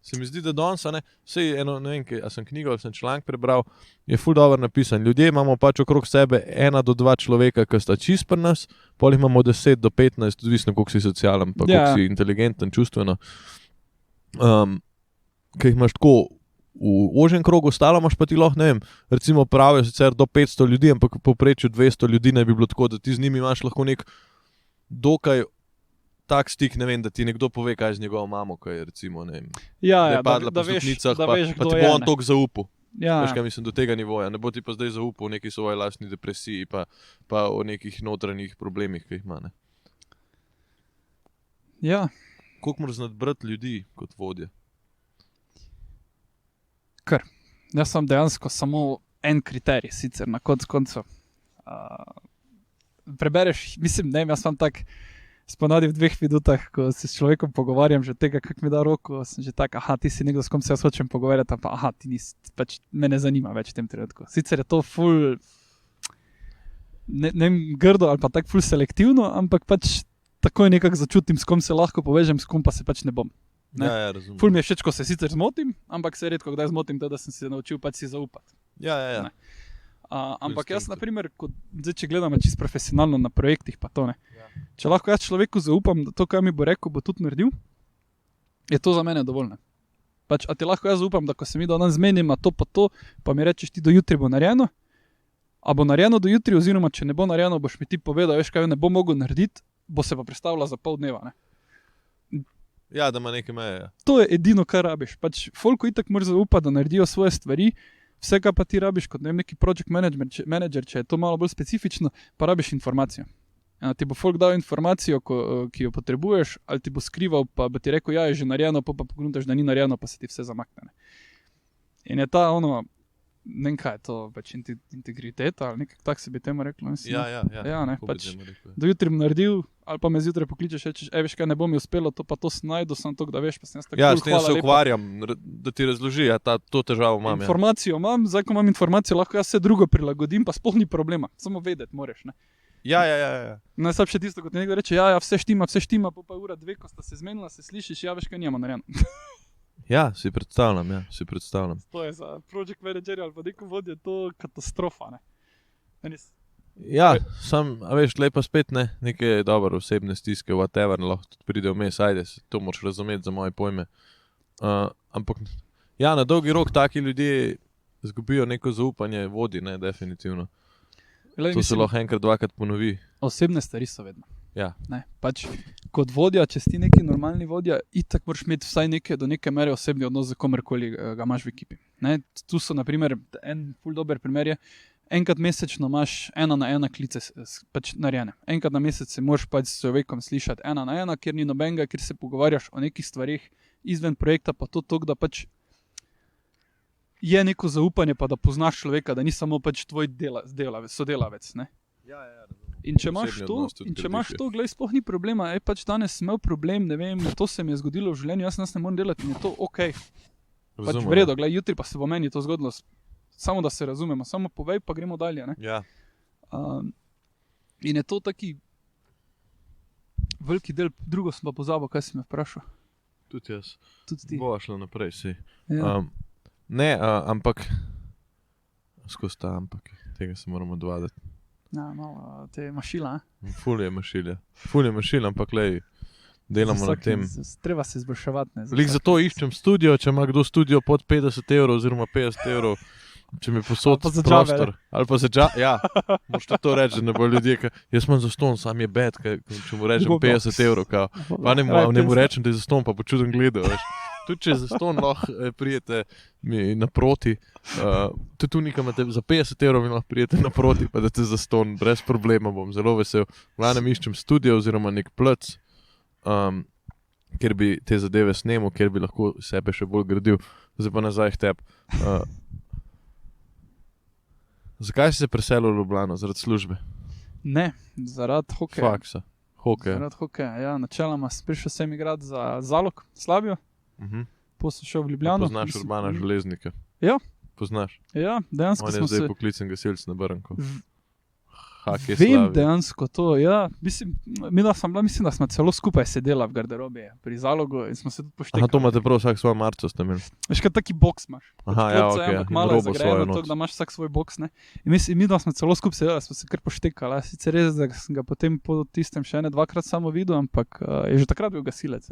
Speaker 1: se mi zdi, da danes, sej eno, ne vem, a sem knjigo ali sem članek prebral, je ful dobro napisan. Ljudje imamo pač okrog sebe 1 do 2 človeka, ki sta čist pri nas, pol jih imamo 10 do 15, odvisno, koliko si socialen, pa koliko si inteligenten, čustveno. Ki jih imaš tako v ožjem krogu, ostalo imaš pa ti lahko, ne vem, recimo pravijo sicer do 500 ljudi, ampak v povprečju 200 ljudi naj bi bilo tako, da ti z njimi imaš lahko nek dokaj tak stik, ne vem, da ti nekdo pove, kaj z njegovo mamo, kaj je recimo, ne vem, da je padla po stopnicah, pa ti bo on toliko zaupal. Veš, kaj mislim, do tega nivoja. Ne bo ti pa zdaj zaupal o neki svoji lastni depresiji, pa o nekih notranjih problemih, ki jih ima, ne.
Speaker 2: Ja.
Speaker 1: Koliko moraš znati brati ljudi kot vodje?
Speaker 2: Kar. Jaz sem dejansko samo en kriterij, sicer na koncu. Prebereš, mislim, ne vem, jaz sem tak sponadi v 2 minutah, ko se s človekom pogovarjam, že tega, kak mi da roko, sem že tak, ti si nekdo, s kom se jaz hočem pogovarjati, pa ti nisi, pač me ne zanima več v tem trenutku. Sicer je to ful, ne vem, grdo ali pa tak ful selektivno, ampak pač takoj nekako začutim, s kom se lahko povežem, s kom pa se pač ne bom. Ne?
Speaker 1: Ja, razumem.
Speaker 2: Ful mi je všeč, ko se sicer zmotim, ampak se redko kdaj zmotim, da sem se naučil pač si zaupati.
Speaker 1: Ja.
Speaker 2: Ne. Ampak jaz, na primer, če gledam čisto profesionalno na projektih, pa to ne. Ja. Če lahko jaz človeku zaupam, da to, kaj mi bo rekel, bo tudi naredil, je to za mene dovoljno. Pač, a ti lahko jaz zaupam, da ko se mi danes zmenimo to, pa mi rečeš ti do jutri bo narejeno, a bo narejeno do jutri, oziroma če ne bo narejeno, boš mi ti povedal, veš kaj, ne bo mogel narediti, bo se pa predstavila za pol dneva. Ne?
Speaker 1: Ja, da ima neke meje. Ja.
Speaker 2: To je edino, kar rabiš. Pač, folku itak moraš zaupati, da naredijo svoje stvari. Vse, kar pa ti rabiš kot neki project manager, če je to malo bolj specifično, pa rabiš informacijo. Ti bo folk dal informacijo, ki jo potrebuješ, ali ti bo skrival, pa bo ti rekel, ja, je že narejeno, pa pogledaš, da ni narejeno, pa se ti vse zamakne. In je ta ne vem kaj je to, pač integriteta, ali nekaj tak se bi temu reklo.
Speaker 1: Ja,
Speaker 2: ne, pač, do jutri bom naredil, ali pa me zjutraj pokličeš, rečeš, veš kaj, ne bom mi uspelo, to pa to snajdu, sem to, da veš, pa sem jaz tako.
Speaker 1: Ja, s tem se ukvarjam, da ti razloži, to težavo imam.
Speaker 2: Informacijo imam, zdaj ko imam informacijo, lahko jaz vse drugo prilagodim, pa sploh ni problema, samo vedeti moraš, ne.
Speaker 1: Ja.
Speaker 2: Najslabše tisto, kot nekdo reče, ja, vse štima, pa ura 2, ko sta se zmenila, se slišiš, ja, veš kaj, nijamo narejeno.
Speaker 1: Ja, si predstavljam.
Speaker 2: To je za project managerja ali pa neko vodje, to katastrofa, ne.
Speaker 1: Ja, a veš, tlej pa spet neke dobre osebne stiske, whatever, lahko tudi pride vmes, ajde, to moraš razumeti za moje pojme. Ampak, ja, na dolgi rok taki ljudje izgubijo neko zaupanje vodi, ne, definitivno.
Speaker 2: Glej,
Speaker 1: To se lahko enkrat, dvakrat ponovi.
Speaker 2: Osebne stvari so vedno.
Speaker 1: Ja,
Speaker 2: Ne, pač, kot vodja, če si neki normalni vodja, itak moraš imeti vsaj do neke mere osebni odnos z komerkoli ga imaš v ekipi. Ne, tu so, na primer, en ful dober primer je, enkrat mesečno imaš 1-na-1 klice pač narejene. Enkrat na mesec se moraš pač s človekom slišati 1-na-1, kjer ni nobenega, kjer se pogovarjaš o nekih stvarih izven projekta, pa to toliko, da pač je neko zaupanje, pa da poznaš človeka, da ni samo pač tvoj sodelavec. Ne? In če imaš
Speaker 1: Osebni
Speaker 2: to,
Speaker 1: odnos tudi gradiš, ja.
Speaker 2: glej, sploh ni problema. Pač danes sem imel problem, ne vem, to se mi je zgodilo v življenju, jaz ne morem delati in je to ok. Pač
Speaker 1: razumem.
Speaker 2: v redu, glej, jutri pa se bo meni to zgodilo. Samo da se razumemo, samo povej, pa gremo dalje. Ne?
Speaker 1: Ja,
Speaker 2: In je to taki veliki del, drugo sem pa pozabil, kaj si me vprašal.
Speaker 1: tudi jaz.
Speaker 2: Tudi ti.
Speaker 1: Bova šla naprej, si.
Speaker 2: Ja.
Speaker 1: Ampak, skozi ta ampak, tega se moramo odvaditi.
Speaker 2: Ja, malo te mašila.
Speaker 1: Ful je mašil, ampak lej, delamo na tem.
Speaker 2: Treba se izboljševati. Ne,
Speaker 1: Lik zato iščem studio, če ima kdo studio pod 50 € oziroma 50 €, če mi posod
Speaker 2: Ali pa za džabe,
Speaker 1: prostor. Ali pa za džabe, ja, moš to reči, da ne bo ljudje, jaz imam zaston, sam je bed, če mu rečem
Speaker 2: Drugo.
Speaker 1: 50 €, kao. Pa ne mu rečem, da je zaston, pa bo čuden gledal, veš. Tudi če je zaston, lahko prijete mi naproti, tudi tu nikam za 50 € mi lahko prijete naproti, pa da te zaston, brez problema bom zelo vesel. V glavnem iščem studio oziroma nek plec, kjer bi te zadeve snemal, kjer bi lahko sebe še bolj gradil. Zdaj pa nazaj k tebi. Zakaj si se preselil v Ljubljano? Zaradi službe?
Speaker 2: Ne, zaradi hokeja.
Speaker 1: Faksa. Hokej.
Speaker 2: Zaradi hokeja, ja, načeloma sem prišel sem igrati za Zalog, Slavijo, potem sem šel v Ljubljano.
Speaker 1: Poznaš Urbana Železnika?
Speaker 2: Ja.
Speaker 1: Poznaš?
Speaker 2: Ja, dejansko
Speaker 1: On je
Speaker 2: smo
Speaker 1: zdaj
Speaker 2: se...
Speaker 1: poklicen gasilc na Brnku. Hak je
Speaker 2: Vem
Speaker 1: Slavija.
Speaker 2: dejansko to, ja. Mislim, da smo celo skupaj sedela v garderobi pri Zalogu in smo se tudi poštekali.
Speaker 1: Aha, to imate prav vsak svojo marco ste imeli.
Speaker 2: Veš, kaj taki boks imaš.
Speaker 1: Aha, ja,
Speaker 2: Klopca je,
Speaker 1: okej,
Speaker 2: ampak
Speaker 1: in
Speaker 2: malo je
Speaker 1: robo svojo
Speaker 2: zagrajeno,
Speaker 1: not.
Speaker 2: tako da imaš vsak svoj boks. Ne? In mi dva smo celo skupaj sedela, smo se kar poštekali. Ja. Sicer res, da sem ga potem po tistem še dvakrat samo videl, ampak je že takrat bil gasilec.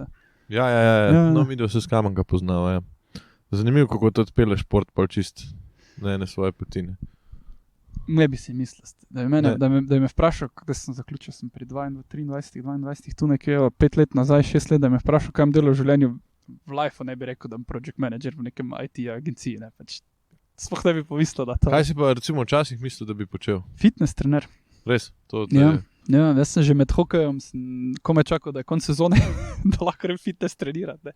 Speaker 2: Ja.
Speaker 1: Ja. No, video se s Kamenka poznava, ja. Zanimivo, kako to odpeleš šport, pa čist na ene svoje potine.
Speaker 2: Ne bi si mislil, da bi me vprašal, da sem zaključil sem pri 23, tu nekje 5 let nazaj, 6 let, da me vprašal, kaj delo v življenju v life, ne bi rekel, da sem project manager v nekem IT agenciji. Ne, pač, sploh ne bi pomislil, da to.
Speaker 1: Kaj si pa recimo včasih mislil, da bi počel?
Speaker 2: Fitness trener.
Speaker 1: Res? To
Speaker 2: Ja. Ja, jaz sem že med hokejem, komaj čakal, da je konec sezone, da lahko grem fitness trenirati.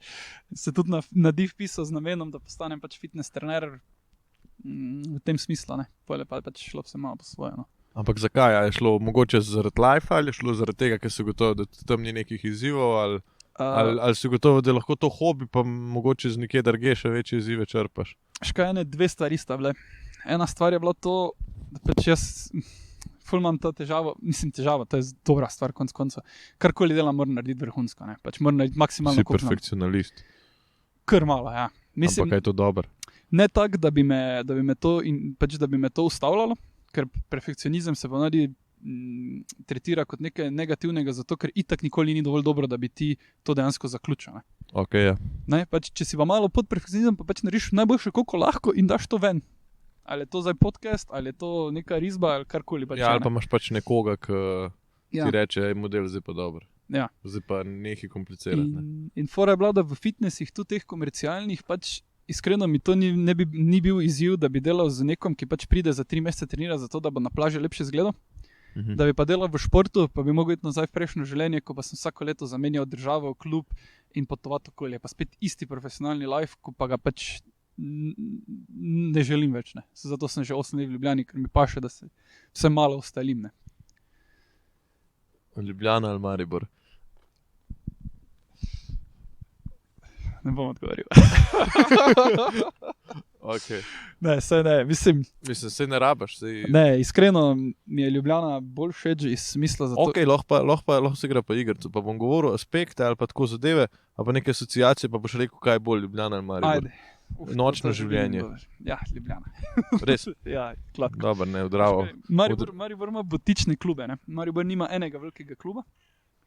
Speaker 2: Se tudi na div pisal z namenom, da postanem pač fitness trener v tem smislu. Pole pa pač šlo vse malo po svoje. No.
Speaker 1: Ampak zakaj? A je šlo mogoče zaradi life ali je šlo zaradi tega, ker si gotovo, da tam ni nekih izzivov ali si gotovo, da je lahko to hobi, pa mogoče z nekje drugje še večje izzive črpaš?
Speaker 2: Škaj dve stvari sta bile. Ena stvar je bilo to, da pač jaz ful imam to težavo, to je dobra stvar konec konca. Karkoli delam, moram narediti vrhunsko, ne. Pač moram narediti maksimalno
Speaker 1: Si perfekcionalist.
Speaker 2: Kar malo, ja. Mislim,
Speaker 1: ampak je to dobro.
Speaker 2: ne tako, da bi me to ustavljalo, ker perfekcionizem se ponavadi tretira kot nekaj negativnega, zato ker itak nikoli ni dovolj dobro, da bi ti to dejansko zaključil. Ne.
Speaker 1: Okay, ja.
Speaker 2: Ne, pač, če si pa malo pod perfekcionizem, pa pač narediš najboljše, koliko lahko in daš to ven. Ali je to zdaj podcast, ali je to neka risba, ali karkoli. Pač,
Speaker 1: Ja, ali pa imaš pač nekoga, ki
Speaker 2: Ja.
Speaker 1: ti reče, ej, model zdaj pa dober.
Speaker 2: Ja.
Speaker 1: Zdaj pa nekaj komplicirati. Ne?
Speaker 2: In fora je bila, da v fitnessih, tudi teh komercialnih, pač iskreno mi to ni bil izziv, da bi delal z nekom, ki pač pride za 3 mesece trenirati, zato da bo na plaži lepše izgledal. Da bi pa delal v športu, pa bi mogel iti nazaj v prejšnjo življenje, ko pa sem vsako leto zamenjal državo, klub in potovati okolje. Pa spet isti profesionalni life, ko pa ga pač ne želim več. Ne. Zato sem že 8 let v Ljubljani, ker mi paše, da se vse malo ostalim. Ne.
Speaker 1: Ljubljana ali Maribor?
Speaker 2: Ne bom odgovoril.
Speaker 1: Okay.
Speaker 2: Ne, saj ne, mislim,
Speaker 1: se ne rabaš.
Speaker 2: ne, iskreno mi je Ljubljana bolj všeč iz smisla za to.
Speaker 1: Ok, lahko se igra pa igrico, pa bom govoril aspekte ali pa tako zadeve, ali pa neke asociacije, pa boš rekel, kaj je bolj Ljubljana ali Maribor.
Speaker 2: Ajde,
Speaker 1: Nočno življenje.
Speaker 2: Ja, Ljubljana.
Speaker 1: Res,
Speaker 2: Ja, gladko.
Speaker 1: dobro, ne, odravo.
Speaker 2: Maribor ima butične klube, ne? Maribor nima enega velikega kluba.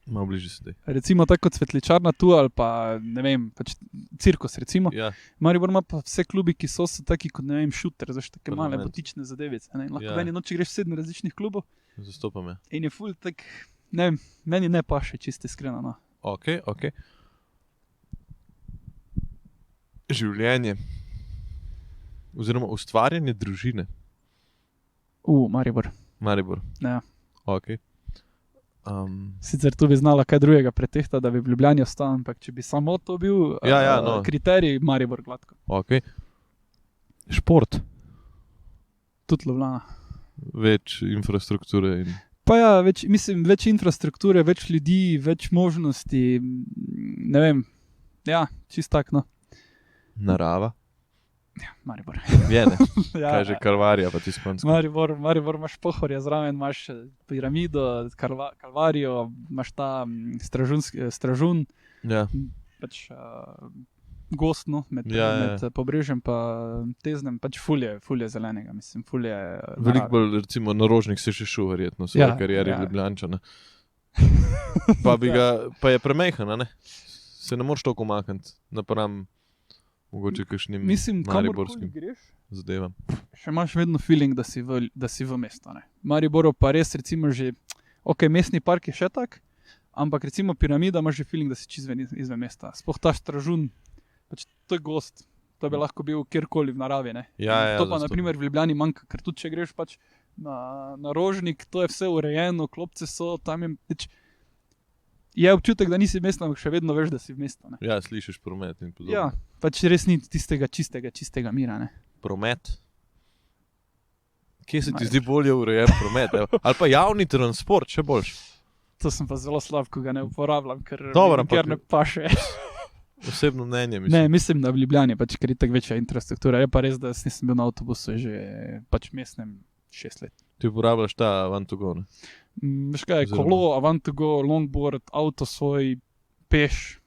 Speaker 1: Malo bližje sedaj.
Speaker 2: Recimo tako kot Svetličarna tu ali pa, ne vem, pač cirkus recimo.
Speaker 1: Ja,
Speaker 2: Maribor ima pa vse klubi, ki so taki kot, ne vem, šuter, znaš, take male
Speaker 1: Parlament.
Speaker 2: butične zadevice. Ne? In lahko
Speaker 1: Ja.
Speaker 2: v eni noči greš v 7 različnih klubov
Speaker 1: zastopam je.
Speaker 2: in je ful tak, ne vem, meni ne paše, čisto iskreno. No.
Speaker 1: Ok. Življenje. Oziroma ustvarjanje družine.
Speaker 2: Maribor.
Speaker 1: Maribor.
Speaker 2: Ja.
Speaker 1: Ok.
Speaker 2: Sicer tu bi znala kaj drugega pretehtati, da bi v Ljubljani ostal, ampak če bi samo to bil
Speaker 1: No.
Speaker 2: kriterij, Maribor gladko.
Speaker 1: Ok. Šport.
Speaker 2: Tudi Ljubljana.
Speaker 1: Več infrastrukture in
Speaker 2: Pa ja, več infrastrukture, več ljudi, več možnosti, ne vem, ja, čist tak, no.
Speaker 1: narava.
Speaker 2: Maribor.
Speaker 1: Je, ne?
Speaker 2: Ja,
Speaker 1: Kaj že Kalvarija, pa ti spansko.
Speaker 2: Maribor imaš Pohorje zraven, imaš piramido, Kalvarijo, imaš ta stražun,
Speaker 1: Ja,
Speaker 2: pač gostno med Pobrežjem pa Teznem, pač fulje zelenega, mislim, fulje.
Speaker 1: veliko bolj, recimo, na Rožnik se še šel, verjetno, v svoji karieri Ljubljančana. Pa je premejhan, a ne? Se ne moreš toliko umakniti, napram mogoče kakšnim mariborskim
Speaker 2: greš,
Speaker 1: zadevam.
Speaker 2: še imaš vedno feeling, da si v mestu. Ne? Mariboru pa res, recimo, že, ok, mestni park je še tak, ampak recimo piramida imaš že feeling, da si čist izven mesta. Sploh ta stražun, pač to je gost, to bi lahko bil kjerkoli v naravi. Ne?
Speaker 1: Ja,
Speaker 2: To pa naprimer v Ljubljani manjka, ker tudi če greš pač na Rožnik, to je vse urejeno, klopce so, tam je občutek, da nisi v mestu, ampak še vedno veš, da si v mestu. Ne?
Speaker 1: Ja, slišiš promet in podobno.
Speaker 2: Ja, pač res ni tistega čistega mira. Ne?
Speaker 1: Promet? Kje se ti zdi bolje urejen promet? Evo? Ali pa javni transport, še boljš?
Speaker 2: To sem pa zelo slab, ko ga ne uporabljam, ker ne paše.
Speaker 1: Osebno mnenje, mislim.
Speaker 2: Ne, mislim, da v Ljubljani, pač, ker je tako večja infrastruktura. Je pa res, da nisem bil na avtobusu že pač mestnem 6 let.
Speaker 1: Ti uporabljaš ta Avantogo, ne?
Speaker 2: Veš kaj, kolo, Avantogo, longboard, avto svoj, peš,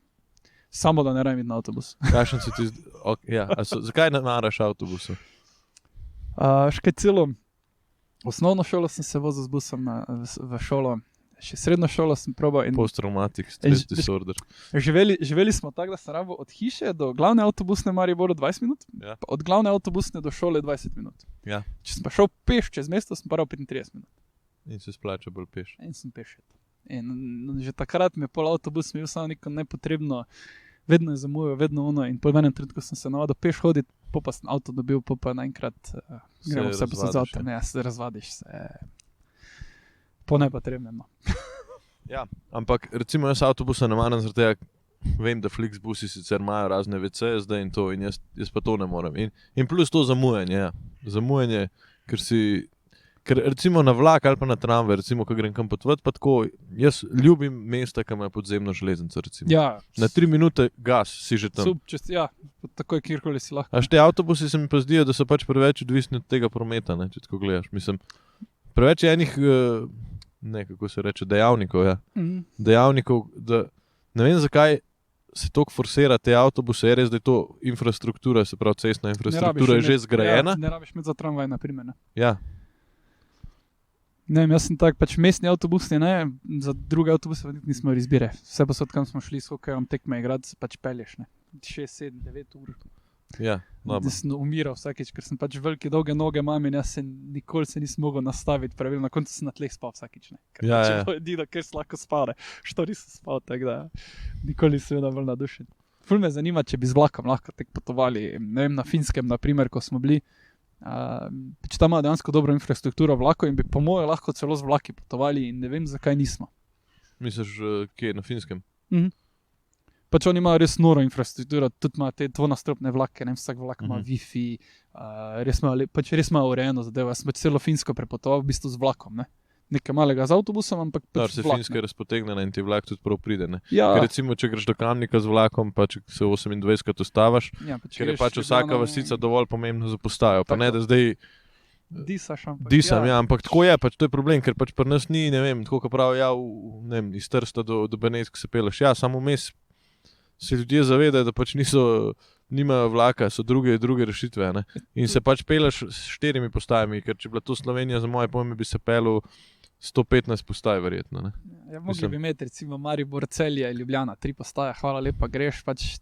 Speaker 2: samo da ne rabim iti na avtobus.
Speaker 1: Kakšen se ti zdi? Zakaj ne maraš avtobusa?
Speaker 2: Veš kaj, celo osnovno šolo sem se vozil z busom v šolo, še srednjo šolo sem probal.
Speaker 1: Post-traumatic stress disorder.
Speaker 2: Živeli smo tako, da sem rabil od hiše do glavne avtobusne Mariboru 20 minut,
Speaker 1: Ja.
Speaker 2: pa od glavne avtobusne do šole 20 minut.
Speaker 1: Ja.
Speaker 2: Če sem pa šel peš čez mesto, sem pa rabil 35 minut.
Speaker 1: In se splača bolj peš.
Speaker 2: In sem peš. In že takrat mi je pol avtobus imel samo neko nepotrebno, vedno je zamujal, vedno ono. In po enem trenutku sem se navadil peš hoditi, pa sem avto dobil, pa naenkrat gremo vse posod z avtom. Ja, se razvadiš se. Po nepotrebnem. No.
Speaker 1: Ja, ampak recimo jaz avtobusa ne maram zaradi tega, vem, da Flixbusi sicer imajo razne WC zdaj in to, in jaz pa to ne morem. In plus to zamujanje, ja. Zamujanje, ker recimo na vlak ali pa na tramvaj, recimo, ko grem kam potovati, pa tako, jaz ljubim mesta, ki imajo podzemno železnico, recimo.
Speaker 2: Ja,
Speaker 1: Na 3 minute gas si že tam.
Speaker 2: ja, takoj kjerkoli si lahko.
Speaker 1: A te avtobusi se mi pa zdijo, da so pač preveč odvisni od tega prometa, ne, če tako gledaš. Mislim, preveč je enih, kako se reče, dejavnikov, ja. Dejavnikov, da ne vem, zakaj se toliko forsira te avtobuse, je res, da je to infrastruktura, se pravi cestna infrastruktura je že zgrajena.
Speaker 2: Ja, ne rabiš imeti za tramvaj, na primer. Ne.
Speaker 1: Ja,
Speaker 2: Ne vem, jaz sem tak, pač mestni avtobus, ne, za druge avtobuse nismo imeli izbire. Vse posod, kam smo šli, s hokejem tekme igrati, se pač pelješ, ne. 6, 7, 9 ur.
Speaker 1: ja, dobro.
Speaker 2: Da sem umiral vsakeč, ker sem pač velike, dolge noge imam in jaz nikoli se nisem mogel nastaviti pravilno, na koncu sem na tleh spal vsakeč, ne. Ker
Speaker 1: Ja,
Speaker 2: pač
Speaker 1: ja.
Speaker 2: je bilo edino, ker sem lahko spal, ne. Što nisem spal, tako da nikoli nisem bil bolj nadušen. Ful me zanima, če bi z vlakom lahko tek potovali, ne vem, na Finskem, na primer, ko smo bili. Pač tam ima dejansko dobro infrastrukturo vlakov in bi po moje lahko celo z vlaki potovali in ne vem, zakaj nismo.
Speaker 1: Misliš, kje, na Finskem?
Speaker 2: Pač oni imajo res noro infrastrukturo, tudi ima te dvonastropne vlake, ne vem, vsak vlak ima Wi-Fi, res ima urejeno zadevo. Jaz sem pač celo Finsko prepotoval v bistvu z vlakom, ne. Nekaj malega z avtobusom, ampak pač
Speaker 1: Se
Speaker 2: vlak.
Speaker 1: Finska je razpotegnjena in ti vlak tudi prav pride, ne.
Speaker 2: Ja,
Speaker 1: Ker recimo, če greš do Kamnika z vlakom, pa če se 28krat ustaviš,
Speaker 2: ja, pač
Speaker 1: ker je
Speaker 2: greš
Speaker 1: pač vsaka
Speaker 2: Ljubljana,
Speaker 1: vasica dovolj pomembna za postajo. Pa
Speaker 2: Tako.
Speaker 1: ne, da zdaj
Speaker 2: Disaš, ampak
Speaker 1: disam, ja, ampak tako je, pač to je problem, ker pač pri nas ni, ne vem, tako kot pravijo, ja, ne vem, iz Trsta do Benetk se peleš. Ja, samo vmes se ljudje zavedajo, da pač niso nimajo vlaka, so druge rešitve. Ne? In se pač peleš s 4 postajami, ker če bila to Slovenija, za moje pojme bi se pelil 115 postaj verjetno. Ne?
Speaker 2: Ja, mogli bi imeti recimo Maribor, Celje, Ljubljana, 3 postaje, hvala lepa, greš pač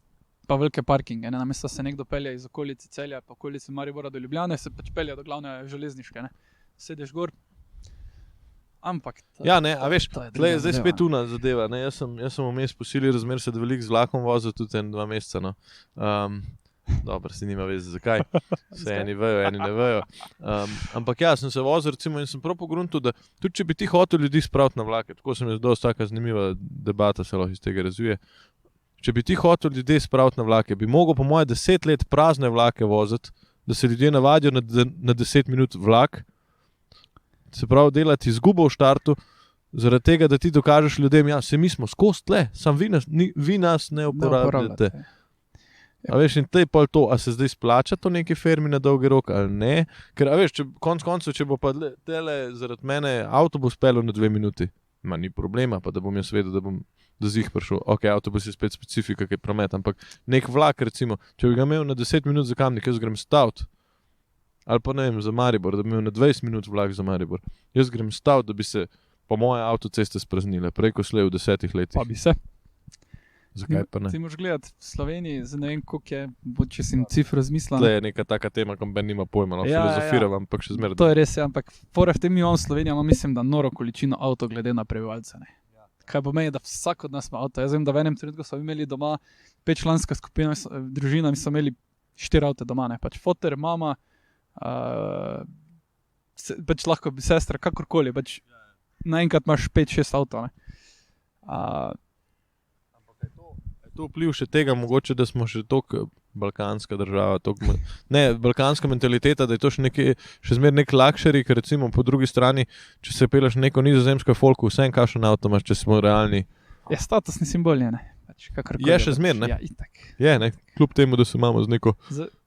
Speaker 2: pa velike parkinge. Ne? Namesto se nekdo pelje iz okolice Celja, pa okolice Maribora do Ljubljane, se pač pelje do glavne železniške. Ne? Sedeš gor. Ampak
Speaker 1: ja, ne, a veš, tle je zdaj spet una zadeva. Ne? Jaz sem vmes po sili razmer se veliko z vlakom vozil, tudi 2 meseca. No. Dobro, si nima veze zakaj. Se eni vejo, eni ne vejo. Ampak ja, sem se vozil recimo in sem prav pogruntil, da tudi če bi ti hotel ljudi spraviti na vlake, tako se mi je dosti taka zanimiva debata se lahko iz tega razvije. Če bi ti hotel ljudi spraviti na vlake, bi mogel po moje 10 let prazne vlake voziti, da se ljudje navadijo na 10 minut vlak, se pravi delati izgubo v štartu, zaradi tega, da ti dokažeš ljudem, ja, se mi smo skozi tle, sam vi nas ne uporabljate. A veš, in tej pol to, a se zdaj splača to neki firmi na dolgi rok ali ne, ker a veš, konc koncev, če bo pa tele zaradi mene avtobus pelil na 2 minuti, ni problema, pa da bom jaz vedel, da bom do zih prišel. Ok, avtobus je spet specifika, ki je promet, ampak nek vlak recimo, če bi ga imel na 10 minut za Kamnik, jaz grem staviti, ali pa ne vem, za Maribor, da bi imel na 20 minut vlak za Maribor. Jaz grem staviti, da bi se po moje avtoceste spraznile, preko slej v 10 letih.
Speaker 2: Pa bi se.
Speaker 1: Zakaj pa ne?
Speaker 2: Ti moraš gledati v Sloveniji, zdaj ne vem, koliko je, če si cifr razmislil.
Speaker 1: To je neka taka tema, ko ben nima pojma, filozofiram, ampak še zmeraj.
Speaker 2: To je res, ampak v tem milijon Slovenija ima, mislim, da noro količino avto glede na prebivalce. Kaj pomeni, da vsak od nas ima avto. Jaz vem, da v enem trenutku smo imeli doma 5-članska skupina, družina, mi smo imeli 4 avte doma, ne? Pač foter, mama, pač lahko bi sestra, kakorkoli, pač naenkrat imaš 5-6 avto.
Speaker 1: To vpliv še tega, mogoče, da smo še toliko balkanska država, balkanska mentaliteta, da je to še zmer nek luxury, ker recimo po drugi strani, če se peleš neko nizozemsko folku, vsem kakšen avto imaš, če smo realni.
Speaker 2: Ja, statusni simbol je, ne?
Speaker 1: Je še zmer, ne?
Speaker 2: Ja, itak.
Speaker 1: Je, ne? Kljub temu, da se imamo z neko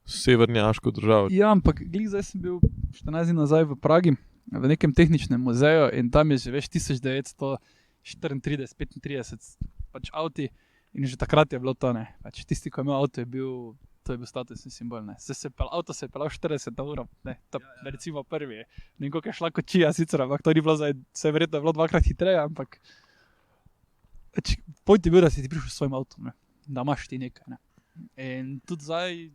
Speaker 1: severnjaško državo.
Speaker 2: Ja, ampak zdaj sem bil 14 dni nazaj v Pragi, v nekem tehničnem muzeju in tam je že več 1934, 35 pač avti. In že takrat je bilo to, ne. Pač tisti, ko je imel avto, to je bil statusni simbol, ne. Avto se je pelal 40 na uro, ne. To recimo prvi. Ne vem, koliko je šla kočija sicer, ampak to ni bilo zdaj, se je verjetno bilo 2-krat hitreje, ampak point je bil, da si ti prišel s svojim avtom, ne. Da imaš ti nekaj, ne. In tudi zdaj,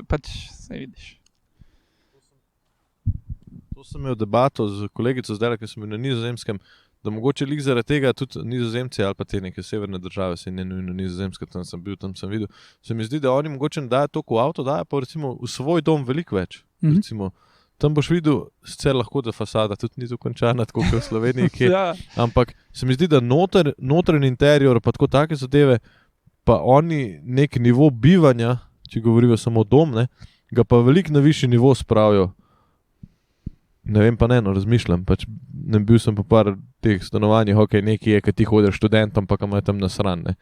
Speaker 2: pač se vidiš.
Speaker 1: To sem imel debato z kolegico zdaj, ki sem bil na Nizozemskem, da mogoče lik zaradi tega tudi Nizozemci ali pa te neke severne države, se ne nujno Nizozemska, tam sem bil, tam sem videl, se mi zdi, da oni mogoče ne dajo toliko v avto, dajo pa recimo v svoj dom veliko več. Recimo, tam boš videl, sicer lahko da fasada tudi ni dokončana, tako kot v Sloveniji,
Speaker 2: Ja.
Speaker 1: Ampak se mi zdi, da notranji interior pa tako take zadeve, pa oni nek nivo bivanja, če govorijo samo dom, ne, ga pa veliko na višji nivo spravijo. Ne vem pa ne, no, razmišljam, pač ne bil sem po par teh stanovanjih, ok, nekaj je, kad ti hodiš študentom, pa imajo tam nasran, ne.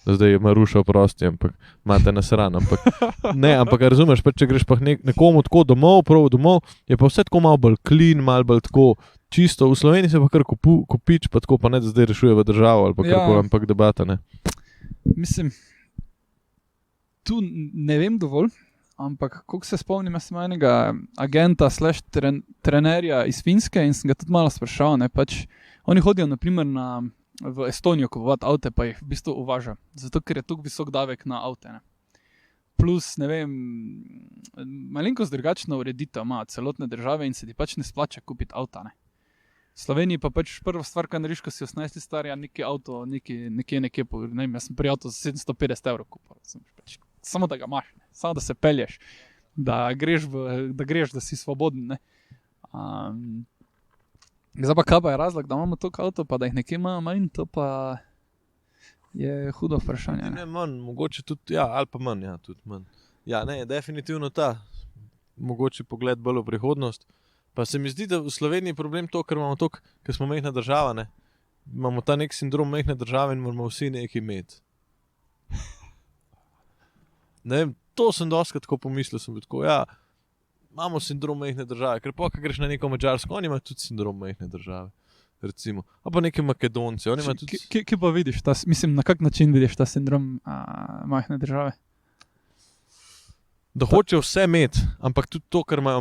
Speaker 1: Zdaj je Maruša prosti, ampak imate nasran, ampak razumeš, pač če greš pa nekomu tako domov, prav domov, je pa vse tako malo bolj clean, malo bolj tako čisto, v Sloveniji se pa kar kopič, pa tako pa ne, da zdaj rešuje v državo, ali pa karkoli, ampak debata, ne.
Speaker 2: Mislim, tu ne vem dovolj, ampak koliko se spomnim, jaz sem enega agenta / trenerja iz Finske in sem ga tudi malo sprašal, ne, pač oni hodijo naprimer v Estonijo kupovati avte, pa jih v bistvu uvaža, zato ker je toliko visok davek na avte, ne. Plus, ne vem, malenkost drugačna ureditev ima celotne države in se ti pač ne splača kupiti avta, ne. V Sloveniji pa pač prva stvar, kaj nariš, ko si 18 star, ja, neki avto, nekje, ne vem, jaz sem pri avto za 750 € kupil, pač samo da ga imaš, ne. Samo da se pelješ, da greš, da si svoboden. Ne. Zdaj pa kaj pa je razlog, da imamo toliko avto, pa da jih nekje imamo manj, to pa je hudo vprašanje.
Speaker 1: Ne, manj, mogoče tudi, ja, ali pa manj, ja, tudi manj. Ja, ne, definitivno ta, mogoče pogled bolj v prihodnost. Pa se mi zdi, da v Sloveniji je problem to, ker imamo toliko, ker smo majhna država, ne. Imamo ta nek sindrom majhne države in moramo vsi nekaj imeti. Ne vem, to sem dostikrat tako pomislil, sem bil tako, ja, imamo sindrom majhne države, ker pa, ko greš na neko Madžarsko, oni imajo tudi sindrom majhne države, recimo. A pa neke Makedonce, oni imajo tudi...
Speaker 2: Kje pa vidiš, mislim, na kak način vidiš ta sindrom majhne države?
Speaker 1: da hočejo vse imeti, ampak tudi to, kar imajo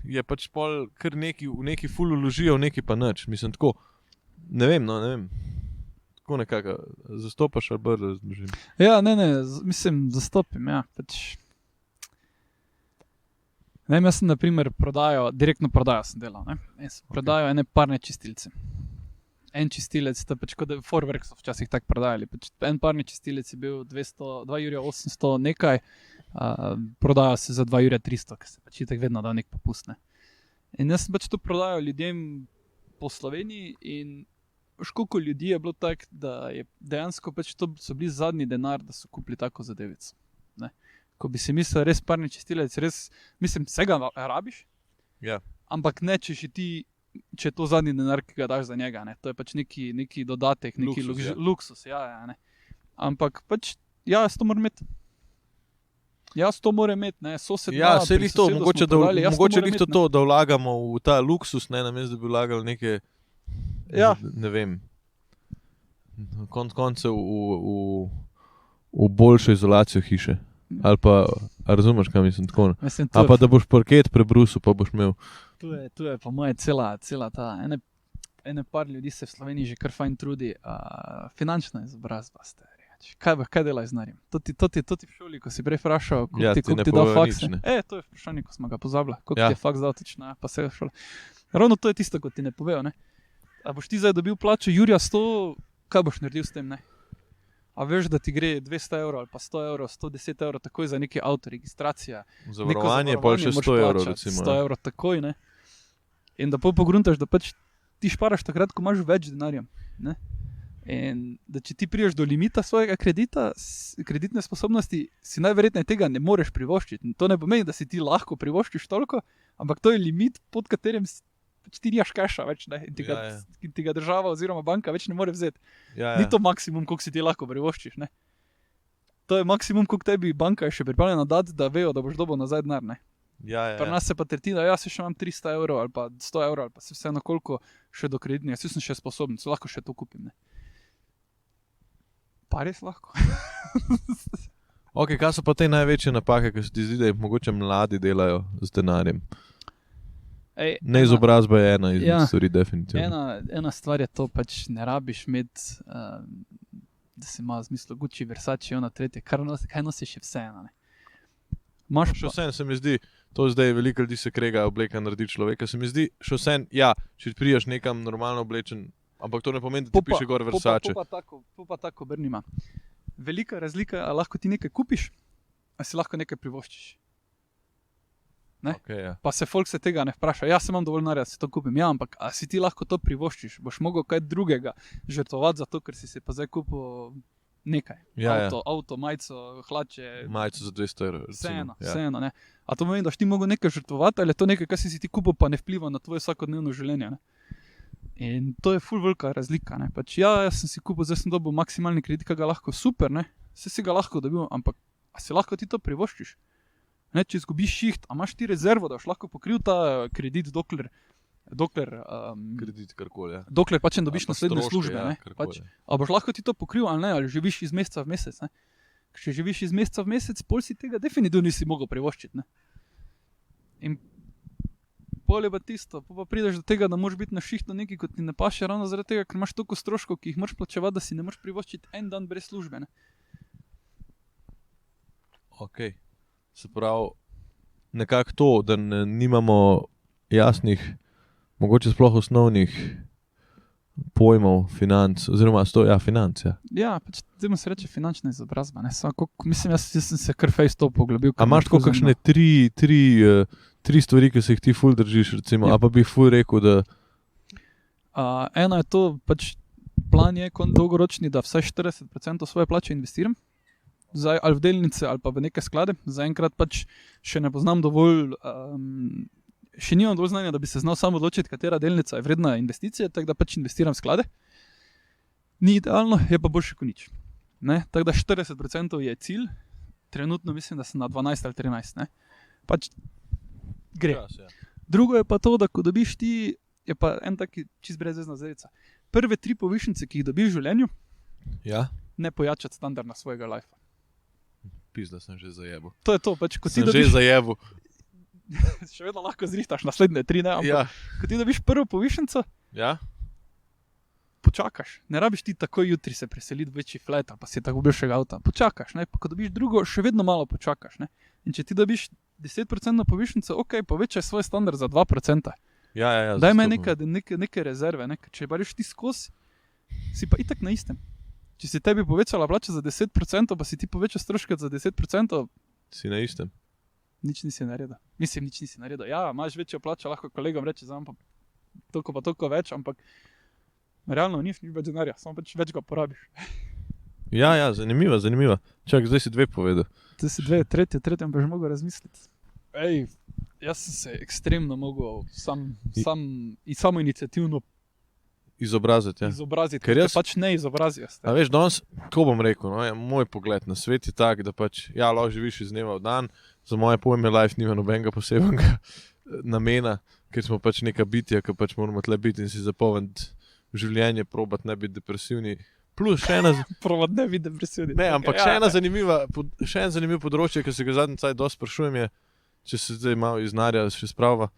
Speaker 1: je pač pol kar neki, v neki ful vložijo, v neki pa nič. Mislim, tako, ne vem. Tako nekako, zastopaš ali bolj razložim.
Speaker 2: Ja, ne, mislim, zastopim, ja, pač. Ne vem, jaz sem, na primer, direktno prodajo sem delal, ne. Jaz sem prodajal ene parne čistilce. En čistilec, to je pač kot Forwerk so včasih tako prodajali, pač en parni čistilec je bil 2,800 nekaj, prodajal se za 2,300, ker se pač itak vedno da nek popust, ne. In jaz sem pač to prodajal ljudem po Sloveniji in koliko ljudi je bilo tako, da je dejansko pač to so bili zadnji denar, da so kupili tako zadevico, ne. Ko bi si mislil, res parni čistilec, res, mislim, vsega rabiš,
Speaker 1: Ja.
Speaker 2: ampak ne, če je to zadnji denar, ki ga daš za njega, ne. To je pač neki dodatek, neki luksus, ja, ne. Ampak pač, ja, jaz to moram imeti. Ne, sosed
Speaker 1: Ja,
Speaker 2: ima,
Speaker 1: saj
Speaker 2: pri
Speaker 1: lih to,
Speaker 2: sosedu
Speaker 1: mogoče,
Speaker 2: smo prodali, jaz to
Speaker 1: mogoče
Speaker 2: moram
Speaker 1: lih to,
Speaker 2: imeti, ne.
Speaker 1: da vlagamo v ta luksus, ne, namesto da bi vlagali neke,
Speaker 2: Ja.
Speaker 1: ne vem, koncev v boljšo izolacijo hiše. Ali pa, a razumeš, kaj mislim, tako.
Speaker 2: Mislim,
Speaker 1: Ali pa da boš parket prebrusil, pa boš imel.
Speaker 2: Tu je po moje cela ta, ene par ljudi se v Sloveniji že kar fajn trudi, finančna izobrazba, stari. Kaj delaj z denarjem? To ti v šoli, ko si prej vprašal, koliko
Speaker 1: Ja,
Speaker 2: ti
Speaker 1: ti ne
Speaker 2: da
Speaker 1: povejo
Speaker 2: faks.
Speaker 1: nič, ne.
Speaker 2: To je vprašanje, ko smo ga pozabili, koliko
Speaker 1: Ja.
Speaker 2: ti je faks dal točno, pa se je šola. Ravno to je tisto, ko ti ne povejo, ne. A boš ti zdaj dobil plačo Jurija 100, kaj boš naredil s tem, ne? A veš, da ti gre 200 evrov ali pa 100 evrov, 110 evrov takoj za neki avto, registracija.
Speaker 1: Zavarovanje, pa še 100 evrov, recimo.
Speaker 2: 100 evrov takoj, ne. In da pogruntaš, da pač ti šparaš takrat, ko imaš več denarja, ne. In da če ti priješ do limita svojega kredita, kreditne sposobnosti, si najverjetneje tega ne moreš privoščiti. In to ne pomeni, da si ti lahko privoščiš toliko, ampak to je limit, pod katerim pač ti nimaš keša več, ne. In ti ga država oziroma banka več ne more vzeti.
Speaker 1: Ja.
Speaker 2: Ni to maksimum, koliko si ti lahko privoščiš, ne. To je maksimum, koliko tebi banka je še pripravljena dati, da vejo, da boš dobil nazaj denar, ne.
Speaker 1: Ja.
Speaker 2: Pri nas se pa tretira, se še imam 300 evrov ali pa 100 evrov ali pa se vseeno koliko še do kreditnega, jaz sem še sposoben, se lahko še to kupim, ne. Pa res lahko.
Speaker 1: Ok, kaj so pa te največje napake, ki se ti zdi, da jih mogoče mladi delajo z denarjem? Neizobrazba je ena izmed stvari, definitivno.
Speaker 2: Ena stvar je to, pač ne rabiš imeti, da si ima v smislu Gucci, Versace, ona tretje, kaj nosiš še vseeno, ne.
Speaker 1: Še vsem se mi zdi, to zdaj veliko ljudi se krega obleka naredi človeka, se mi zdi, še vsem, ja, če priješ nekam normalno oblečen, ampak to ne pomeni, da ti piše gor Versace.
Speaker 2: To pa tako obrnima. Velika razlika, a lahko ti nekaj kupiš, a si lahko nekaj privoščiš. Ne?
Speaker 1: Okay, ja.
Speaker 2: Pa se folk se tega ne vpraša, jaz imam dovolj denarja, da si to kupim, ja, ampak a si ti lahko to privoščiš, boš mogel kaj drugega žrtvovati za to, ker si pa zdaj kupil nekaj. Avto, majico, hlače.
Speaker 1: Majico za 200 evrov.
Speaker 2: Vseeno, ne. A to pomeni, da si ti mogel nekaj žrtvovati, ali je to nekaj, kar si ti kupil, pa ne vpliva na tvoje vsakodnevno življenje, ne. In to je ful velika razlika, ne. Pač jaz sem si kupil, zdaj sem dobil maksimalni kredit, ki ga lahko, super, ne. Si ga lahko dobil, ampak a si lahko ti to privoščiš? Ne, če izgubiš šiht, a imaš ti rezervo, da boš lahko pokril ta kredit, dokler
Speaker 1: kredit karkoli, ja.
Speaker 2: Dokler pač ne dobiš naslednje službe,
Speaker 1: ja,
Speaker 2: ne. Pač, a boš lahko ti to pokril ali ne, ali živiš iz meseca v mesec, ne. Če živiš iz meseca v mesec, pol si tega definitivno nisi mogel privoščiti, ne. In pol je pa tisto, pa prideš do tega, da moraš biti na šihtu nekaj, kot ti ne paše, ravno zaradi tega, ker imaš toliko stroškov, ki jih moraš plačevati, da si ne moreš privoščiti en dan brez službe, ne.
Speaker 1: Ok, se pravi, nekako to, da nimamo jasnih, mogoče sploh osnovnih pojmov financ, oziroma financ, ja.
Speaker 2: Ja, pač temu se reče finančna izobrazba, ne, mislim, jaz sem se kar fejs to poglobil.
Speaker 1: A imaš tako kakšne tri stvari, ki se jih ti ful držiš, recimo, ja. A pa bi ful rekel, da...
Speaker 2: Eno je to, pač plan je dolgoročni, da vsaj 40% svoje plače investiram, zdaj ali v delnice ali pa v neke sklade, zaenkrat pač še ne poznam dovolj, še nimam dovolj znanja, da bi se znal samo odločiti, katera delnica je vredna investicije, tako da pač investiram v sklade. Ni idealno, je pa boljše kot nič. Ne? Tako da 40% je cilj, trenutno mislim, da sem na 12 ali 13, ne? Pač gre. Drugo je pa to, da ko dobiš ti, je pa en taki čist brezvezna zvezdica. Prve 3 povišnice, ki jih dobiš v življenju,
Speaker 1: ja?
Speaker 2: Ne pojačati standarda svojega lifea.
Speaker 1: pizda sem že zajebil.
Speaker 2: To je to, pač ko ti
Speaker 1: Sem že
Speaker 2: dobiš,
Speaker 1: zajebil.
Speaker 2: še vedno lahko zrihtaš naslednje 3, ne, ampak
Speaker 1: Ja.
Speaker 2: ko ti dobiš prvo povišenco,
Speaker 1: Ja?
Speaker 2: počakaš. Ne rabiš ti takoj jutri se preseliti v večji flat, pa si tako boljšega avta. Počakaš, ne? Pa ko dobiš drugo, še vedno malo počakaš. Ne? In če ti dobiš 10% povišenco, ok, povečaj svoj standard za 2%.
Speaker 1: Ja.
Speaker 2: Daj me
Speaker 1: zastopam.
Speaker 2: neke rezerve, ne? Ker če pa greš ti skozi, si pa itak na istem. Če si tebi povečala plača za 10%, pa si ti povečal stroške za 10%,
Speaker 1: Si na istem.
Speaker 2: nič nisi naredil. Mislim, nič nisi naredil. Ja, imaš večjo plačo, lahko kolegom reče, znam pa toliko več, ampak realno nič več denarja, samo pač več ga porabiš.
Speaker 1: Ja, zanimiva. Čak, zdaj si 2 povedal.
Speaker 2: To si 2, tretjem pa že mogel razmisliti. Ej, jaz sem se ekstremno mogel samo iniciativno
Speaker 1: Izobraziti, ja.
Speaker 2: izobraziti,
Speaker 1: Ker
Speaker 2: ker
Speaker 1: jaz-
Speaker 2: pač ne izobrazijo.
Speaker 1: A veš, danes, ko bom rekel, no, je moj pogled na svet je tak, da pač, ja, lahko živiš iz dneva v dan, za moje pojme life nima nobenega posebnega namena, ker smo pač neka bitja, ki pač moramo tle biti in si zapolniti življenje, probati ne biti depresivni. Plus še ena,
Speaker 2: Prvo ne vidim depresivni.
Speaker 1: ne, ampak še en zanimiv področje, ki se ga zadnji cajt dosti sprašujem je, če se zdaj malo iz narja še sprava,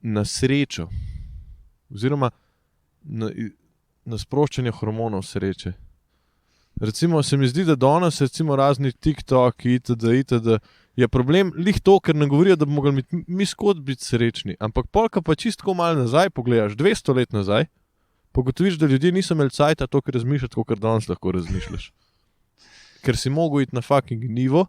Speaker 1: na srečo, oziroma na sproščanje hormonov sreče. Recimo se mi zdi, da danes recimo razni TikTok itd. Je problem lih to, ker nam govorijo, da bi mogli mi skozi biti srečni, ampak polka pa čisto malo nazaj pogledaš, 200 let nazaj, pa ugotoviš, da ljudje niso imeli cajta to, kar razmišljati, kot danes lahko razmišljaš. Ker si mogel iti na fucking nivo,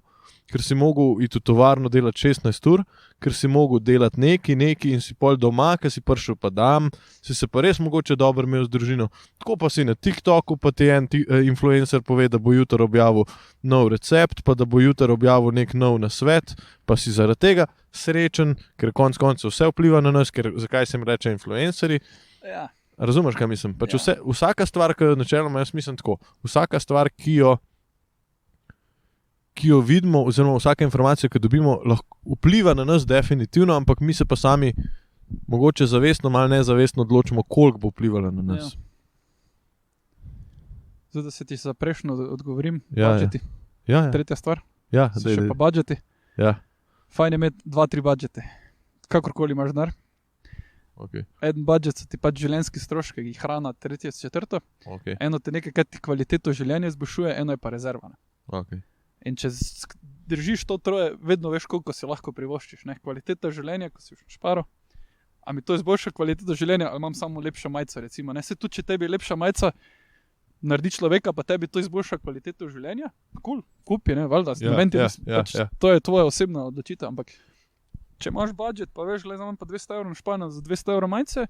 Speaker 1: ker si mogel iti v tovarno delati 16 ur, ker si mogel delati neki in si pol doma, ker si prišel pa dam, si se pa res mogoče dobro imel z družino. Tako pa si na TikToku, pa ti en influencer pove, da bo jutri objavil nov recept, pa da bo jutri objavil nek nov nasvet, pa si zaradi tega srečen, ker konec koncev vse vpliva na nas, ker zakaj se jim reče influencerji.
Speaker 2: Ja.
Speaker 1: Razumeš, kaj mislim? Pač
Speaker 2: Ja.
Speaker 1: vsaka stvar, ki jo načeloma jaz mislim tako, vsaka stvar, ki jo vidimo, oziroma vsaka informacija, ki jo dobimo, lahko vpliva na nas definitivno, ampak mi se pa sami mogoče zavestno, malo nezavestno odločimo, koliko bo vplivalo na nas.
Speaker 2: Zdaj, da se ti za prejšnjo odgovorim,
Speaker 1: Ja,
Speaker 2: budžeti.
Speaker 1: Ja.
Speaker 2: Tretja stvar,
Speaker 1: Ja,
Speaker 2: so še pa budžeti.
Speaker 1: Ja,
Speaker 2: Fajn je imeti 2-3 budžete. Kakorkoli imaš denar.
Speaker 1: ok.
Speaker 2: En budžet so ti pač življenjski stroški, ki jih hrana, tretje, četrto.
Speaker 1: Okay.
Speaker 2: Eno te nekaj, kar ti kvaliteto življenja izboljšuje, eno je pa rezerva. Ne.
Speaker 1: Okay.
Speaker 2: In če držiš to troje, vedno veš, koliko si lahko privoščiš. Ne. Kvaliteta življenja, ko si v šparu. A mi to izboljša kvaliteto življenja, ali imam samo lepšo majico, recimo. Ne, se tudi, če tebi lepša majica naredi človeka, pa tebi to izboljša kvaliteto življenja, cool, kupi, ne, valjda, pač, to je tvoja osebna odločitev, ampak če imaš budžet, pa veš, gledaj, imam pa 200 evrov na špano za 200 evrov majice,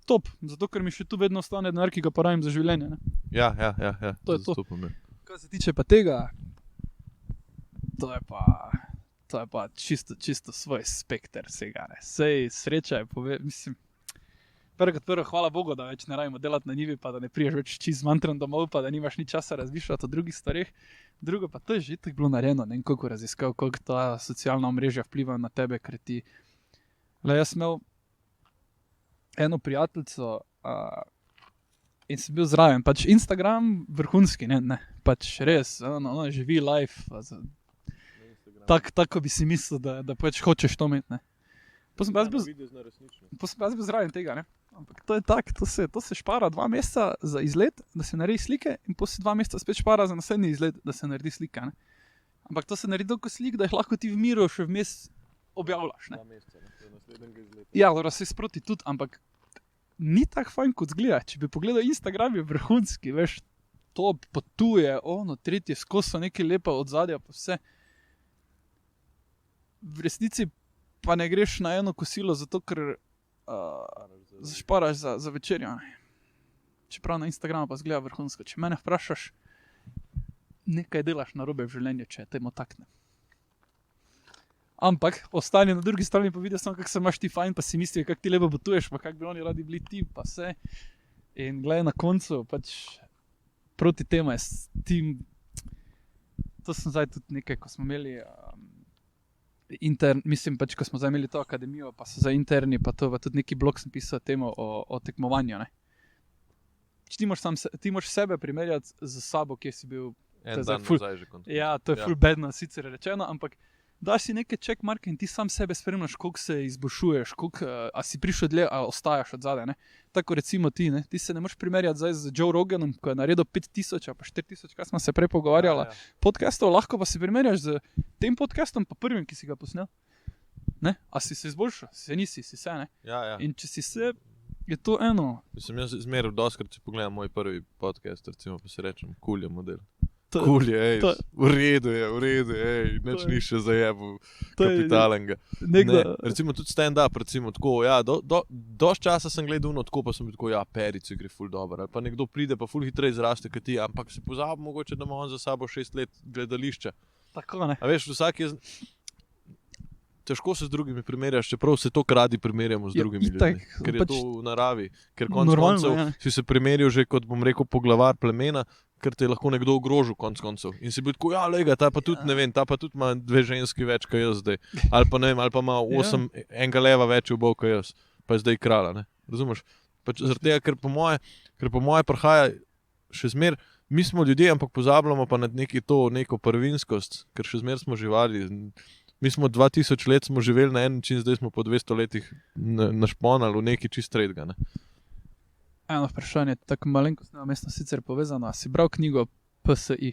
Speaker 2: top, zato ker mi še tu vedno ostane denar, ki ga porabim za življenje. Ne.
Speaker 1: Ja.
Speaker 2: To je to.
Speaker 1: Zastopam, ja.
Speaker 2: Kar se tiče pa tega, to je pa čisto svoj spekter vsega. Ne. Sej sreča je, mislim, prvo, hvala Bogu, da več ne rabimo delati na njivi, pa da ne priješ več čist z mantrom domov, pa da nimaš ni časa razmišljati o drugih stvareh. Drugo pa to je že tako bilo narejeno, ne vem koliko raziskav, koliko ta socialna omrežja vpliva na tebe, ker ti... Jaz sem imel eno prijateljico in sem bil zraven, pač Instagram vrhunski, ne, pač res, ona živi life, tako bi si mislil, da pač hočeš to imeti, ne. Pa sem jaz bil zraven tega, ne. Ampak to je tako, to se špara 2 meseca za izlet, da se naredi slike, in potem 2 meseca spet špara za naslednji izlet, da se naredi slika. Ne? Ampak to se naredi toliko slik, da jih lahko ti v miru še vmes objavljaš. Ne?
Speaker 1: 2 meseca, naslednjega izleta.
Speaker 2: Ja, se sproti tudi, ampak ni tako fajn kot zgleda. Če bi pogledal Instagram, je vrhunski, veš, to potuje, tretje, skozi so nekaj lepa od zadja, pa vse. V resnici pa ne greš na eno kosilo, zato ker zašparaš za večerjo. Ne. Čeprav na Instagramu pa zgleda vrhunsko. Če mene vprašaš, nekaj delaš narobe v življenju, če temu takne. Ampak ostane na drugi strani pa vidiš samo, kako se imaš ti fajn, pa si mislijo, kako ti lepo potuješ, pa kako bi oni radi bili ti, pa vse. In gledaj na koncu, pač proti temu je s tim, to sem zdaj tudi nekaj, ko smo imeli mislim pač, ko smo zdaj imeli to akademijo, pa so za interni, pa to, pa tudi neki blog sem pisal temo o tekmovanju, ne. Ti moraš sebe primerjati z sabo, kje si bil
Speaker 1: En
Speaker 2: je zdaj
Speaker 1: dan
Speaker 2: ful-
Speaker 1: nazaj že konec.
Speaker 2: Ja, to je full bedno sicer rečeno, ampak daš si neke checkmarke in ti sam sebe spremljaš, koliko se izboljšuješ, koliko, a si prišel dlje, a ostajaš od zadaj. Ne? Tako recimo ti, ne? Ti se ne moreš primerjati zdaj z Joe Roganom, ko je naredil 5000 ali pa 4000, kaj smo se prej pogovarjali, podcastov, lahko pa se primerjaš z tem podcastom, pa prvim, ki si ga posnel. Ne? A si se izboljšal, se nisi, si se. Ne?
Speaker 1: Ja.
Speaker 2: In če si se, je to eno.
Speaker 1: Mislim, jaz zmeraj doskrat, če pogledam moj prvi podcast, recimo, pa se rečem, kul je model.
Speaker 2: To,
Speaker 1: Kul je, ej,
Speaker 2: to-
Speaker 1: v redu je, ej, nič
Speaker 2: To je-
Speaker 1: ni še zajebil
Speaker 2: to je
Speaker 1: kapitalenga.
Speaker 2: nekdo,
Speaker 1: Ne, recimo tudi stand-up, recimo tako, ja, dož časa sem gledal tako, pa sem bil tako, ja, Perici gre ful dobro, ali pa nekdo pride, pa ful hitreje zraste kot ti, ampak si pozabil mogoče, da ima on za sabo 6 let gledališča.
Speaker 2: tako ne.
Speaker 1: A veš, vsak je... Težko se z drugimi primerjaš, čeprav se to radi primerjamo z
Speaker 2: Ja,
Speaker 1: drugimi
Speaker 2: itak,
Speaker 1: ljudmi, ker je
Speaker 2: pač
Speaker 1: to v naravi. Ker konec
Speaker 2: normalno,
Speaker 1: koncev
Speaker 2: ja.
Speaker 1: si se primerjal že kot, bom rekel, poglavar plemena, ker te je lahko nekdo ogrožil konec koncev. In si bil tako, ja, lega, ta pa tudi, ne vem, ta pa tudi ima 2 ženski več kot jaz zdaj. Ali pa ne vem, ali pa ima 8 enega leva več ubov kot jaz, pa je zdaj kralj, ne? Razumeš? Pač zaradi tega, ker po moje prihaja še zmer, mi smo ljudje, ampak pozabljamo pa na neko prvinskost, ker še zmer smo živali. Mi smo 2000 let smo živeli na en način, zdaj smo po 200 letih našponali v neki čist tretjega.
Speaker 2: Eno vprašanje, tako malenkost namestno sicer povezano. A si bral knjigo PSI?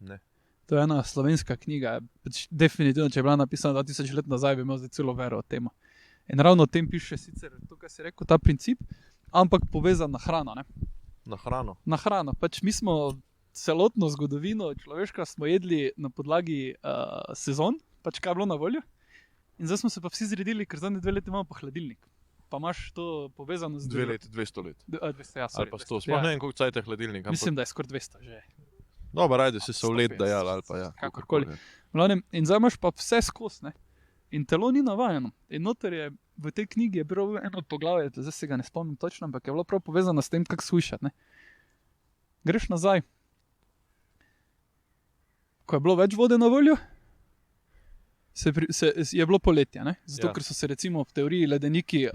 Speaker 1: Ne.
Speaker 2: To je ena slovenska knjiga. Pač definitivno, če je bila napisana 2000 let nazaj, bi imel zdaj celo vero o tem. In ravno o tem piše sicer to, kar si rekel, ta princip, ampak povezan na hrano. Ne?
Speaker 1: Na hrano.
Speaker 2: Na hrano. Pač mi smo celotno zgodovino človeška smo jedli na podlagi sezon, pač kaj je bilo na voljo. In zdaj smo se pa vsi zredili, ker zadnje 2 leta imamo pa hladilnik. Pa imaš to povezano z
Speaker 1: 2 leti, 200 let.
Speaker 2: 200, ja,
Speaker 1: Ali pa 100. Sploh ne vem, koliko cajt je hladilnik. Ampak...
Speaker 2: Mislim, da je skoraj 200 že.
Speaker 1: Dobro, ajde, se so v let
Speaker 2: 150,
Speaker 1: dajali ali pa ja.
Speaker 2: kakorkoli. Glavnem, in zdaj imaš pa vse skozi, ne. In telo ni navajeno. In noter je v tej knjigi je bilo eno poglavje, zdaj se ga ne spomnim točno, ampak je bilo prav povezano s tem, kako slišati, ne. Greš nazaj. Ko je bilo več vode na voljo, je bilo poletje, ne? Zato
Speaker 1: Ja.
Speaker 2: ker so se recimo v teoriji ledeniki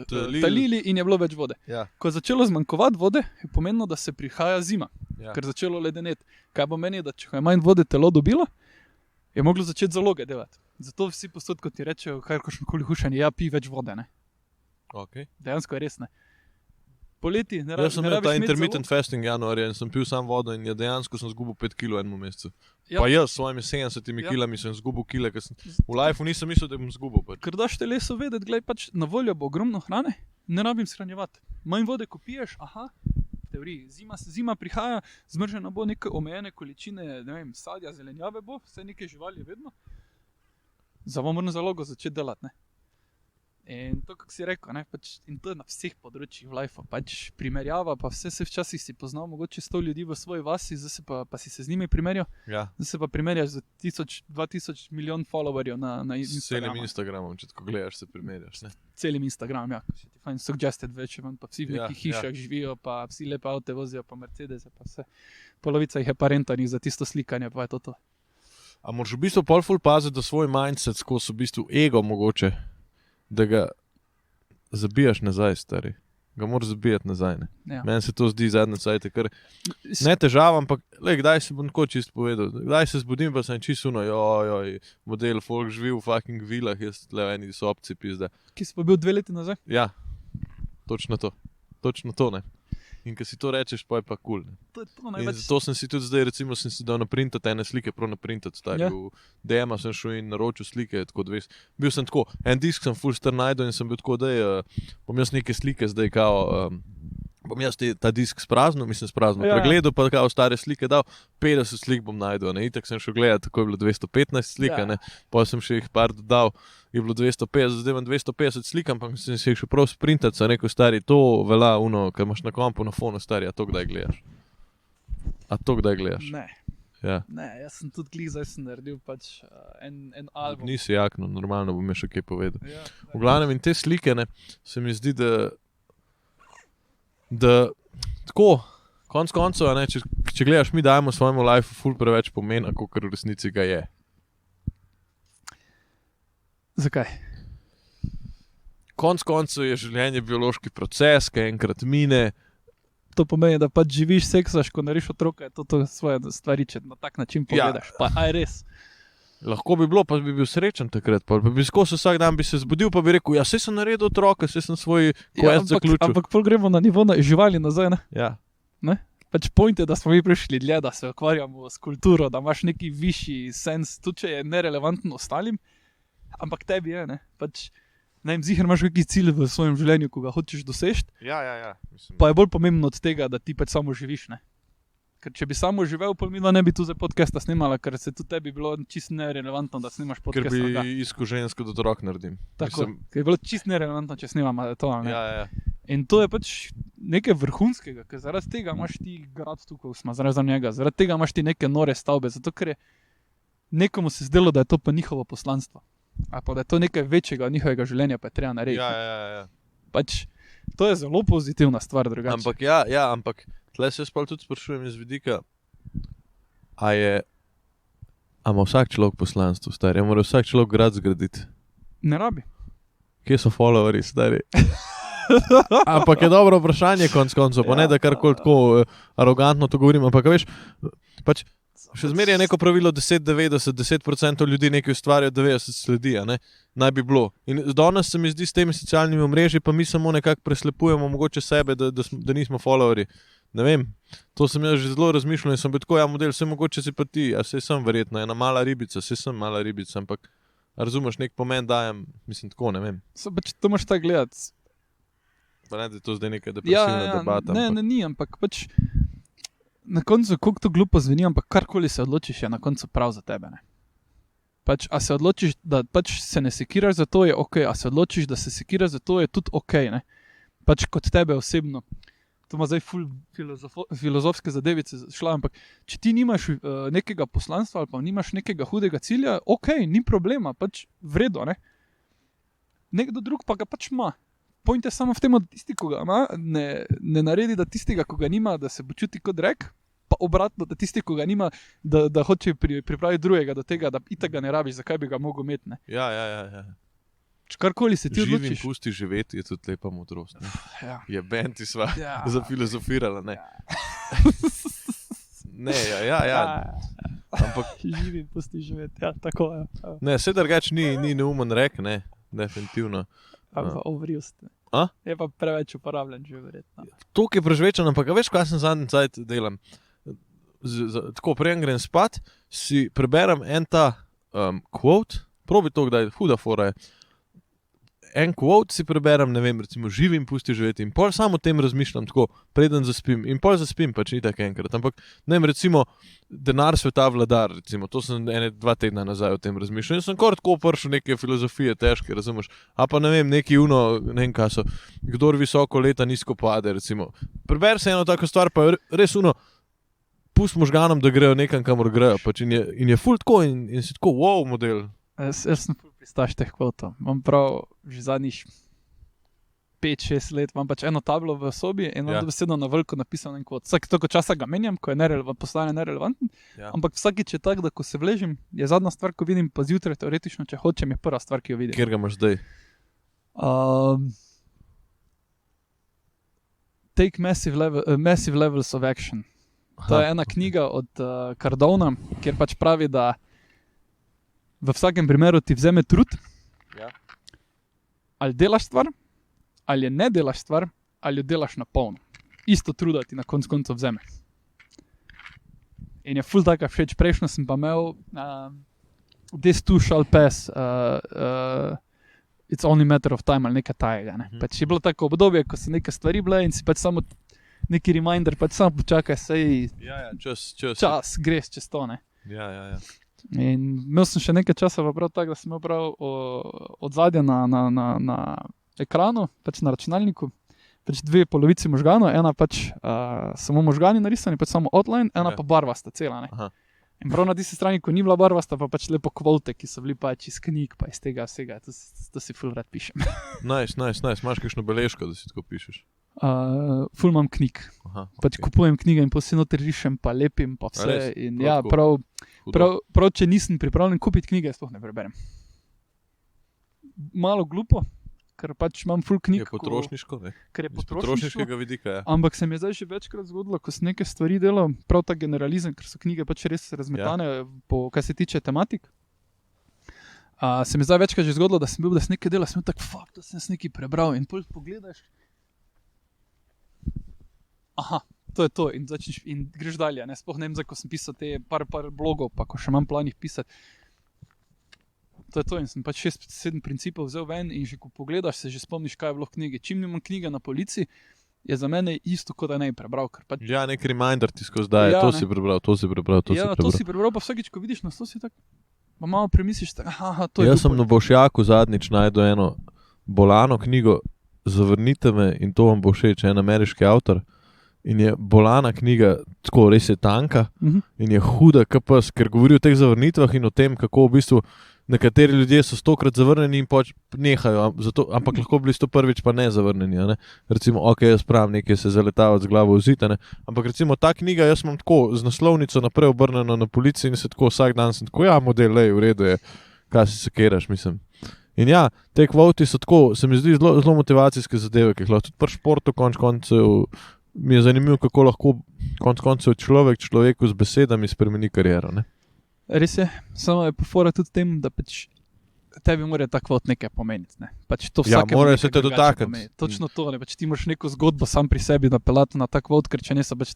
Speaker 1: Talili.
Speaker 2: talili in je bilo več vode.
Speaker 1: Ja,
Speaker 2: Ko je začelo zmanjkovati vode, je pomenilo, da se prihaja zima,
Speaker 1: ja.
Speaker 2: ker je začelo ledeneti. Kaj pomeni, da če je manj vode telo dobilo, je moglo začeti zaloge delati. Zato vsi posod, kot ti rečejo, kakršnokoli hušanje, ja, pi več vode. Ne?
Speaker 1: Okay.
Speaker 2: Dejansko je res. Ne? Poleti, ne
Speaker 1: Jaz sem
Speaker 2: ne
Speaker 1: imel ta
Speaker 2: rabiš imeti
Speaker 1: intermittent fasting januarja in sem pil sam vodo in je dejansko sem zgubil 5 kg v enem mesecu.
Speaker 2: Ja.
Speaker 1: Pa jaz s svojimi 70
Speaker 2: Ja.
Speaker 1: kilami sem zgubil kile, ker sem v lifeu nisem mislil, da bom zgubil. Pač.
Speaker 2: Ker daš telesu vedeti, glej, pač na voljo bo ogromno hrane, ne rabim shranjevati. Manj vode, ko piješ, aha, v teoriji, zima prihaja, zmržena bo neke omejene količine, ne vem, sadja, zelenjave bo, vse neke živali je vedno. Zdaj moram zalogo začeti delati, ne. In to, kako si rekel, ne, pač, in to je na vseh področjih v lifeu, pač primerjava, pa vse se včasih si poznal, mogoče 100 ljudi v svoji vasi, zdaj se pa si se z njimi primerjal,
Speaker 1: Ja,
Speaker 2: zdaj se pa primerjaš z 1000, 2000 milijon followerjev na
Speaker 1: s celim
Speaker 2: Instagramu.
Speaker 1: Instagramom, če tako gledaš, se primerjaš. Ne?
Speaker 2: Celim Instagram, ja, še ti fajn suggested več, pa vsi v
Speaker 1: Ja,
Speaker 2: nekih hišah živijo, pa vsi lepe avte vozijo, pa Mercedese, pa vse. Polovica jih je pa rentanih za tisto slikanje, pa je to.
Speaker 1: A moraš v bistvu pol ful paziti, da svoj mindset skozi v bistvu ego mogoče, da ga zabijaš nazaj, stari. Ga moraš zabijati nazaj. Ne?
Speaker 2: Ja.
Speaker 1: Meni se to zdi zadnje cajte, ker ne težava, ampak le, kdaj se bom tako čisto povedal. Kdaj se zbudim, pa sem čisto joj, model folk živi v fucking vilah, jaz tle v eni sobci pizda.
Speaker 2: Ki si pa bil 2 leti nazaj?
Speaker 1: Ja, točno to, ne. In ko si to rečeš, pa je pa kul. Cool,
Speaker 2: To je to
Speaker 1: in
Speaker 2: največ.
Speaker 1: zato sem si tudi zdaj, recimo, sem si dal naprintati ene slike, prav naprintati, stari.
Speaker 2: Ja.
Speaker 1: V DM-a sem šel in naročil slike, tako 200. Bil sem tako, en disk sem full star najdel in sem bil tako, da bom jaz neke slike zdaj kao, bom jaz ta disk spraznil,
Speaker 2: Ja.
Speaker 1: pregledal, pa kao stare slike dal, 50 slik bom najdel, ne, itak sem šel gledati, tako je bilo 215 slike,
Speaker 2: Ja.
Speaker 1: ne, pa sem še jih par dodal, je bilo 250, zdaj imam 250 slik, ampak sem si jih še prav sprintati, sem rekel, stari, to velja, ker imaš na kompu, na fonu, stari, a to kdaj gledaš?
Speaker 2: Ne,
Speaker 1: Ja.
Speaker 2: ne, jaz sem tudi glih, zdaj sem naredil pač en album.
Speaker 1: Nisi jakno, normalno bom še kaj povedal.
Speaker 2: Ja,
Speaker 1: V glavnem in te slike, ne, se mi zdi, da tako, konc koncev, a ne, če gledaš, mi dajemo svojemu lifeu ful preveč pomena, kot v resnici ga je.
Speaker 2: Zakaj?
Speaker 1: Konc koncev je življenje biološki proces, ki enkrat mine,
Speaker 2: to pomeni, da pač živiš, seksaš, ko nariš otroka, je to svoje stvari, če na tak način pogledaš. Pa aj res.
Speaker 1: Lahko bi bilo, pa bi bil srečen takrat. Pa bi skozi vsak dan bi se zbudil, pa bi rekel, ja, saj sem naredil otroka, saj sem svoj quest zaključil.
Speaker 2: Ampak pol gremo na nivo živali nazaj, ne?
Speaker 1: Ja.
Speaker 2: Pač point je, da smo mi prišli dlje, da se ukvarjamo s kulturo, da imaš neki višji sens, tudi če je nerelevanten ostalim, ampak tebi je, ne? Pač, ne vem, ziher imaš neki cilj v svojem življenju, ko ga hočeš doseči,
Speaker 1: Ja. Mislim,
Speaker 2: pa je bolj pomembno od tega, da ti pač samo živiš, ne? Ker če bi samo živel, pol midva ne bi tu za podcasta snimala, ker se tudi tebi bilo čisto nerelevantno, da snimaš
Speaker 1: ker
Speaker 2: podcasta.
Speaker 1: bi iskal žensko, da otrok naredim.
Speaker 2: Tako, ker je bilo čisto nerelevantno, če snimamo to, ne?
Speaker 1: Ja.
Speaker 2: In to je pač nekaj vrhunskega, ker zaradi tega imaš ti grad tukaj, smo zaradi njega, zaradi tega imaš ti neke nore stavbe, zato ker je nekomu se zdelo, da je to pa njihovo poslanstvo. Ali pa da je to nekaj večjega od njihovega življenja, pa je treba narediti.
Speaker 1: Ja.
Speaker 2: Pač, to je zelo pozitivna stvar drugače.
Speaker 1: Ampak ampak tle se jaz pa tudi sprašujem iz vidika, a ima vsak človek poslanstvo, stari? A mora vsak človek grad zgraditi?
Speaker 2: Ne rabi.
Speaker 1: Kje so followerji, stari? Ampak je dobro vprašanje konc koncev, pa ne da karkoli tako arogantno to govorim, ampak veš, pač še zmeraj je neko pravilo 10-90, 10% ljudi nekaj ustvarja, 90 sledi, ne? Naj bi bilo. In danes se mi zdi s temi socialnimi omrežji, pa mi samo nekako preslepujemo mogoče sebe, da nismo followerji. Ne vem, to sem jaz že zelo razmišljal in sem bil tako, ja, model, vse mogoče si pa ti, a saj sem verjetno, ena mala ribica, saj sem mala ribica, ampak razumeš, nek pomen dajem, mislim tako, ne vem.
Speaker 2: Pač to moraš tako gledati.
Speaker 1: Pa ne, da je to zdaj neka depresivna debata.
Speaker 2: Ne, ni, ampak pač na koncu, koliko to glupo zveni, ampak karkoli se odločiš, je na koncu prav za tebe, ne. Pač, a se odločiš, da pač se ne sekiraš za to, je ok, a se odločiš, da se sekiraš za to, je tudi ok, ne. Pač kot tebe osebno. To ima zdaj ful filozofske zadevice šla, ampak če ti nimaš nekega poslanstva ali pa nimaš nekega hudega cilja, ok, ni problema, pač vredo, ne. Nekdo drug pa ga pač ima. Point je samo v tem, da tisti, ko ga ima, ne naredi, da tistega, ko ga nima, da se počuti kot rek, pa obratno, da tisti, ko ga nima, da hoče pripraviti drugega do tega, da itak ga ne rabiš, zakaj bi ga mogel imeti, ne.
Speaker 1: Ja.
Speaker 2: Karkoli se ti
Speaker 1: Živim
Speaker 2: odločiš.
Speaker 1: pusti živeti je tudi lepa modrost. Ne?
Speaker 2: Ja.
Speaker 1: Je benti sva
Speaker 2: Ja.
Speaker 1: zafilozofirala, ne? Ne, ja. Ampak
Speaker 2: Živim, pusti živeti, ja, tako je.
Speaker 1: ne, vse drugače ni neumen rek, ne, definitivno.
Speaker 2: Pa overused.
Speaker 1: A?
Speaker 2: Je pa preveč uporabljen že verjetno.
Speaker 1: To, ki je prežvečen, ampak a veš, kaj sem zadnji cajt delam? Tako, preden grem spat, si preberem en ta quote, probi to, kdaj, huda fora je. En quote si preberem, ne vem, recimo živim, pusti živeti in pol samo o tem razmišljam tako, preden zaspim in pol zaspim, pač ni tako enkrat, ampak ne vem, recimo denar sveta vladar, recimo, to sem 2 tedna nazaj o tem razmišljal in sem kar tako prišel neke filozofije težke, razumeš, a pa ne vem, neki ne vem kaj so, kdor visoko leta nizko pade, recimo, preber se eno tako stvar, pa je res pust možganom, da grejo nekam, kamor grejo, pač in je ful tako in si tako, wow, model.
Speaker 2: Jaz sem ful pristaš teh kvotov. Imam prav že zadnjih 5-6 let, imam pač eno tablo v sobi in imam dobesedno na veliko napisan en kvot. Vsake toliko časa ga menjam, ko je postane nerelevanten, ampak vsakič je tak, da ko se vležim, je zadnja stvar, ko vidim, pa zjutraj teoretično, če hočem, je prva stvar, ki jo vidim.
Speaker 1: Kjer ga imaš zdaj?
Speaker 2: Take massive levels of action. To je ena knjiga od Cardona, kjer pač pravi, da v vsakem primeru ti vzeme trud, ali delaš stvar, ali ne delaš stvar, ali jo delaš na polno. Isto truda ti na koncu vzeme. In je ful taka všeč, prejšnjo sem pa imel This too shall pass, it's only matter of time, ali nekaj tajega. Ne? Pač je bilo tako obdobje, ko so neke stvari bile in si pač samo neki reminder, pač samo počakaj, sej čas, greš čez to, ne.
Speaker 1: Ja.
Speaker 2: In imel sem še nekaj časa prav tako, da sem imel prav odzadje na ekranu, pač na računalniku, pač 2 polovici možganov, ena pač samo možgani narisani, pač samo outline, ena pa barvasta cela, ne.
Speaker 1: Aha.
Speaker 2: In prav na tisti strani, ko ni bila barvasta, pa pač lepo kvote, ki so bili pač iz knjig, pa iz tega vsega, to si ful rad pišem.
Speaker 1: Nice, imaš kakšno beležko, da si tako pišeš?
Speaker 2: Ful imam knjig.
Speaker 1: Aha,
Speaker 2: pač kupujem knjige in potem noter rišem, pa lepim, pa vse.
Speaker 1: Res?
Speaker 2: In
Speaker 1: Prav
Speaker 2: ja,
Speaker 1: tako.
Speaker 2: prav, če nisem pripravljen kupiti knjige, sploh ne preberem. Malo glupo, ker pač imam full knjig.
Speaker 1: Je potrošniško, ne?
Speaker 2: Ker je
Speaker 1: Iz
Speaker 2: potrošniško.
Speaker 1: potrošniškega vidika, ja.
Speaker 2: Ampak se mi je zdaj že večkrat zgodilo, ko sem neke stvari delal, prav ta generalizem, ker so knjige pač res razmetane, po, kar se tiče tematik. Se mi je zdaj večkrat že zgodilo, da sem nekaj delal, sem bil tak, fuck, to sem nekaj prebral in pol pogledaš. Aha, to je to in začneš in greš dalje, ne, sploh ne vem, ko sem pisal te par blogov, pa ko še imam planih pisati. To je to in sem pač 6-7 principov vzel ven in že ko pogledaš, se že spomniš, kaj je bilo v knjigi. Čim nimam knjige na polici, je za mene isto, kot da ne bi prebral. Pač...
Speaker 1: Ja, nek reminder ti skozi daje, to si prebral, to si prebral.
Speaker 2: To si prebral, pa vsakič, ko vidiš nas, to si tako, pa malo premisliš, tako, aha, to je.
Speaker 1: Jaz sem na Bolšjaku zadnjič najdel eno bolano knjigo, Zavrnite me in to vam bo všeč, en ameriški avtor. In je bolana knjiga, tako res je tanka in je huda KPS, ker govori o teh zavrnitvah in o tem, kako v bistvu nekateri ljudje so 100-krat zavrnjeni in pač nehajo, ampak lahko bili 101 pa ne zavrnjeni. Ne? Recimo, ok, jaz pravim, nekaj se zaletavati z glavo v zid, ampak recimo ta knjiga, jaz imam tako z naslovnico naprej obrnjeno na policiji in se tako vsak dan sem tako, ja, model, lej, v redu je, kaj si sekeraš, mislim. In ja, te kvoti so tako, se mi zdi zelo motivacijske zadeve, ki jih lahko tudi pri športu konč koncev, mi je zanimivo, kako lahko konc koncev človeku z besedami spremeni kariero, ne?
Speaker 2: Res je, samo je pofora tudi tem, da pač tebi mora ta kvot nekaj pomeniti, ne? Pač to vsakemu
Speaker 1: mora se te dotakniti.
Speaker 2: Točno to, ne? Pač ti moraš neko zgodbo sam pri sebi napeljati na ta kvot, ker če ne so pač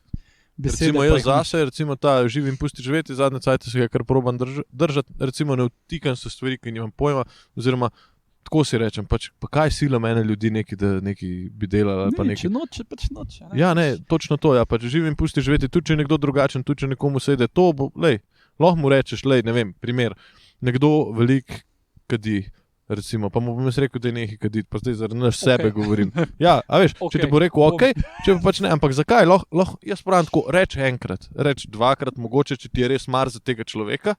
Speaker 2: besede.
Speaker 1: Recimo jaz zase, recimo ta živim pusti živeti, zadnje cajte se ga kar probam držati, recimo ne vtikam se stvari, ki nimam pojma, oziroma tako si rečem, pač, pa kaj sila mene ljudi neki, da neki bi delali ali pa neki.
Speaker 2: Če noče, pač noče. Ne?
Speaker 1: Ja, ne, točno to, ja, pač živim pusti živeti, tudi če je nekdo drugačen, tudi če nekomu sede, to bo, lej, lahko mu rečeš, lej, ne vem, primer, nekdo velik kadi, recimo, pa mu bom jaz rekel, da je nekaj kaditi, pa zdaj zaradi naš sebe govorim. Ja, a veš, če ti bo rekel, ok, če pa pač ne, ampak zakaj, lahko, jaz pravim tako, reč enkrat, reč dvakrat, mogoče, če ti je res mar za tega človeka,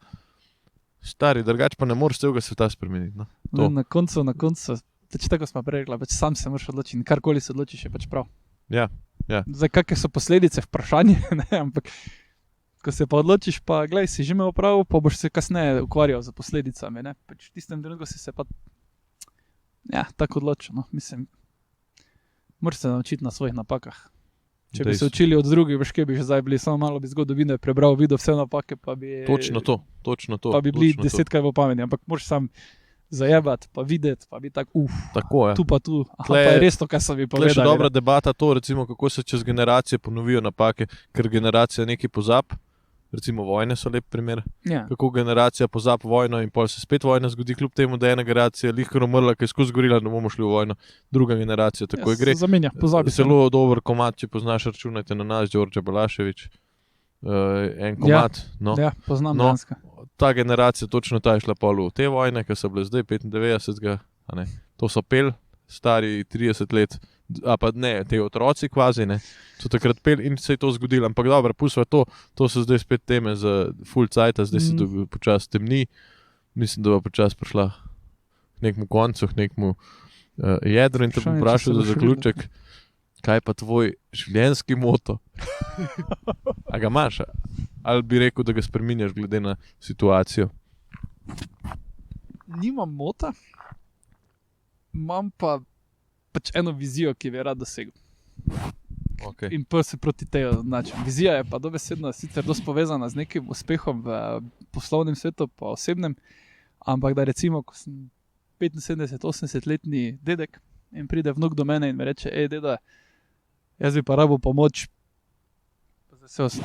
Speaker 1: stari, drugač pa ne moreš celega sveta spremeniti. No,
Speaker 2: na koncu, pač tako smo prej rekla, pač sam se moraš odločiti in karkoli se odločiš, je pač prav.
Speaker 1: Ja.
Speaker 2: Zdaj, kakve so posledice, vprašanje, ne, ampak ko se pa odločiš, pa glej, si že imel prav, pa boš se kasneje ukvarjal z posledicami, ne, pač v tistem trenutku si se pa, ja, tako odločil, no, mislim, moraš se naučiti na svojih napakah. Če bi se učili od drugih, veš, kaj bi že zdaj bili, samo malo bi zgodovine prebral, videl vse napake, pa bi...
Speaker 1: Točno to. Pa
Speaker 2: bi bili 10 v pameti, ampak moraš sam zajebati, pa videti, pa bi tako,
Speaker 1: tako je.
Speaker 2: Tu pa tu, aha, pa je res to, kaj so bi povedali.
Speaker 1: Tle še dobra debata to, recimo, kako se čez generacije ponovijo napake, ker generacija nekaj pozab, recimo vojne so lep primer, kako generacija pozab vojno in pol se spet vojna zgodi, kljub temu, da je ena generacija lihkar umrla, ki je skozi gorila, ne bomo šli v vojno, druga generacija tako gre.
Speaker 2: Zamenja, pozabi.
Speaker 1: Zelo dober komad, če poznaš, računajte na nas, Đorđe Balašević, en komad.
Speaker 2: Ja, poznam danska.
Speaker 1: Ta generacija, točno ta je šla pol v te vojne, ki so bile zdaj 95, a ne, to so pel, stari 30 let, a pa ne, te otroci kvazi, ne, so takrat pel in se je to zgodilo, ampak dobro, pustva to so zdaj spet teme za full cajta, zdaj se počas temni, mislim, da bo počas prišla k nekmu koncu, k nekmu jedru in te bom vprašal za zaključek, kaj pa tvoj življenjski moto? A ga imaš? Ali bi rekel, da ga spreminjaš glede na situacijo?
Speaker 2: Nimam mota, imam pa pač eno vizijo, ki bi rad dosegel.
Speaker 1: Okay.
Speaker 2: In pa se proti tej način. Vizija je pa dobesedno sicer dosti povezana z nekim uspehom v poslovnem svetu, pa osebnem, ampak da recimo, ko sem 75-80-letni dedek in pride vnuk do mene in me reče, deda, jaz bi pa rabil pomoč,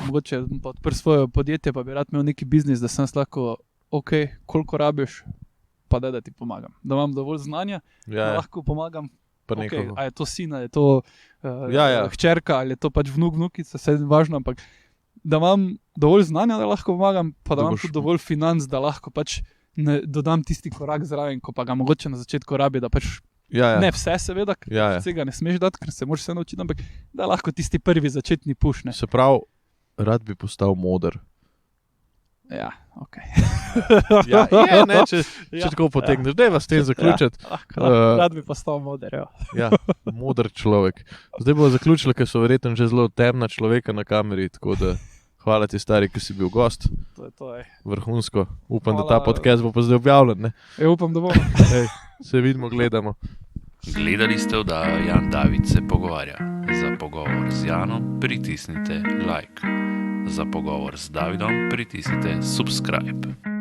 Speaker 2: mogoče pa odprl svoje podjetje, pa bi rad imel neki biznis, da sem lahko, ok, koliko rabiš, pa da ti pomagam. Da imam dovolj znanja, da lahko pomagam. Okay, a je to sin, ali je to hčerka, ali je to pač vnukica, vse je važno, ampak da imam dovolj znanja, da lahko pomagam, pa da imam tudi dovolj financ, da lahko pač dodam tisti korak zraven, ko pa ga mogoče na začetku rabi, da pač ne vse seveda, vsega ne smeš dati, ker se moraš vse naučiti, ampak da lahko tisti prvi začetni push, ne.
Speaker 1: Se pravi, rad bi postal moder.
Speaker 2: Ja, ok.
Speaker 1: Če tako potegneš, daj vas tem zaključiti.
Speaker 2: Rad bi postal moder,
Speaker 1: ja. Moder človek. Zdaj bo zaključila, ker so verjetno že zelo temna človeka na kameri, tako da hvala ti, stari, ki si bil gost.
Speaker 2: To je.
Speaker 1: Vrhunsko. Upam, da ta podcast bo pa zdaj objavljen, ne?
Speaker 2: Upam, da bo.
Speaker 1: Se vidimo, gledamo.
Speaker 3: Gledali ste oddajo Jan David se pogovarja. Za pogovor z Janom pritisnite like. Za pogovor z Davidom pritisnite subscribe.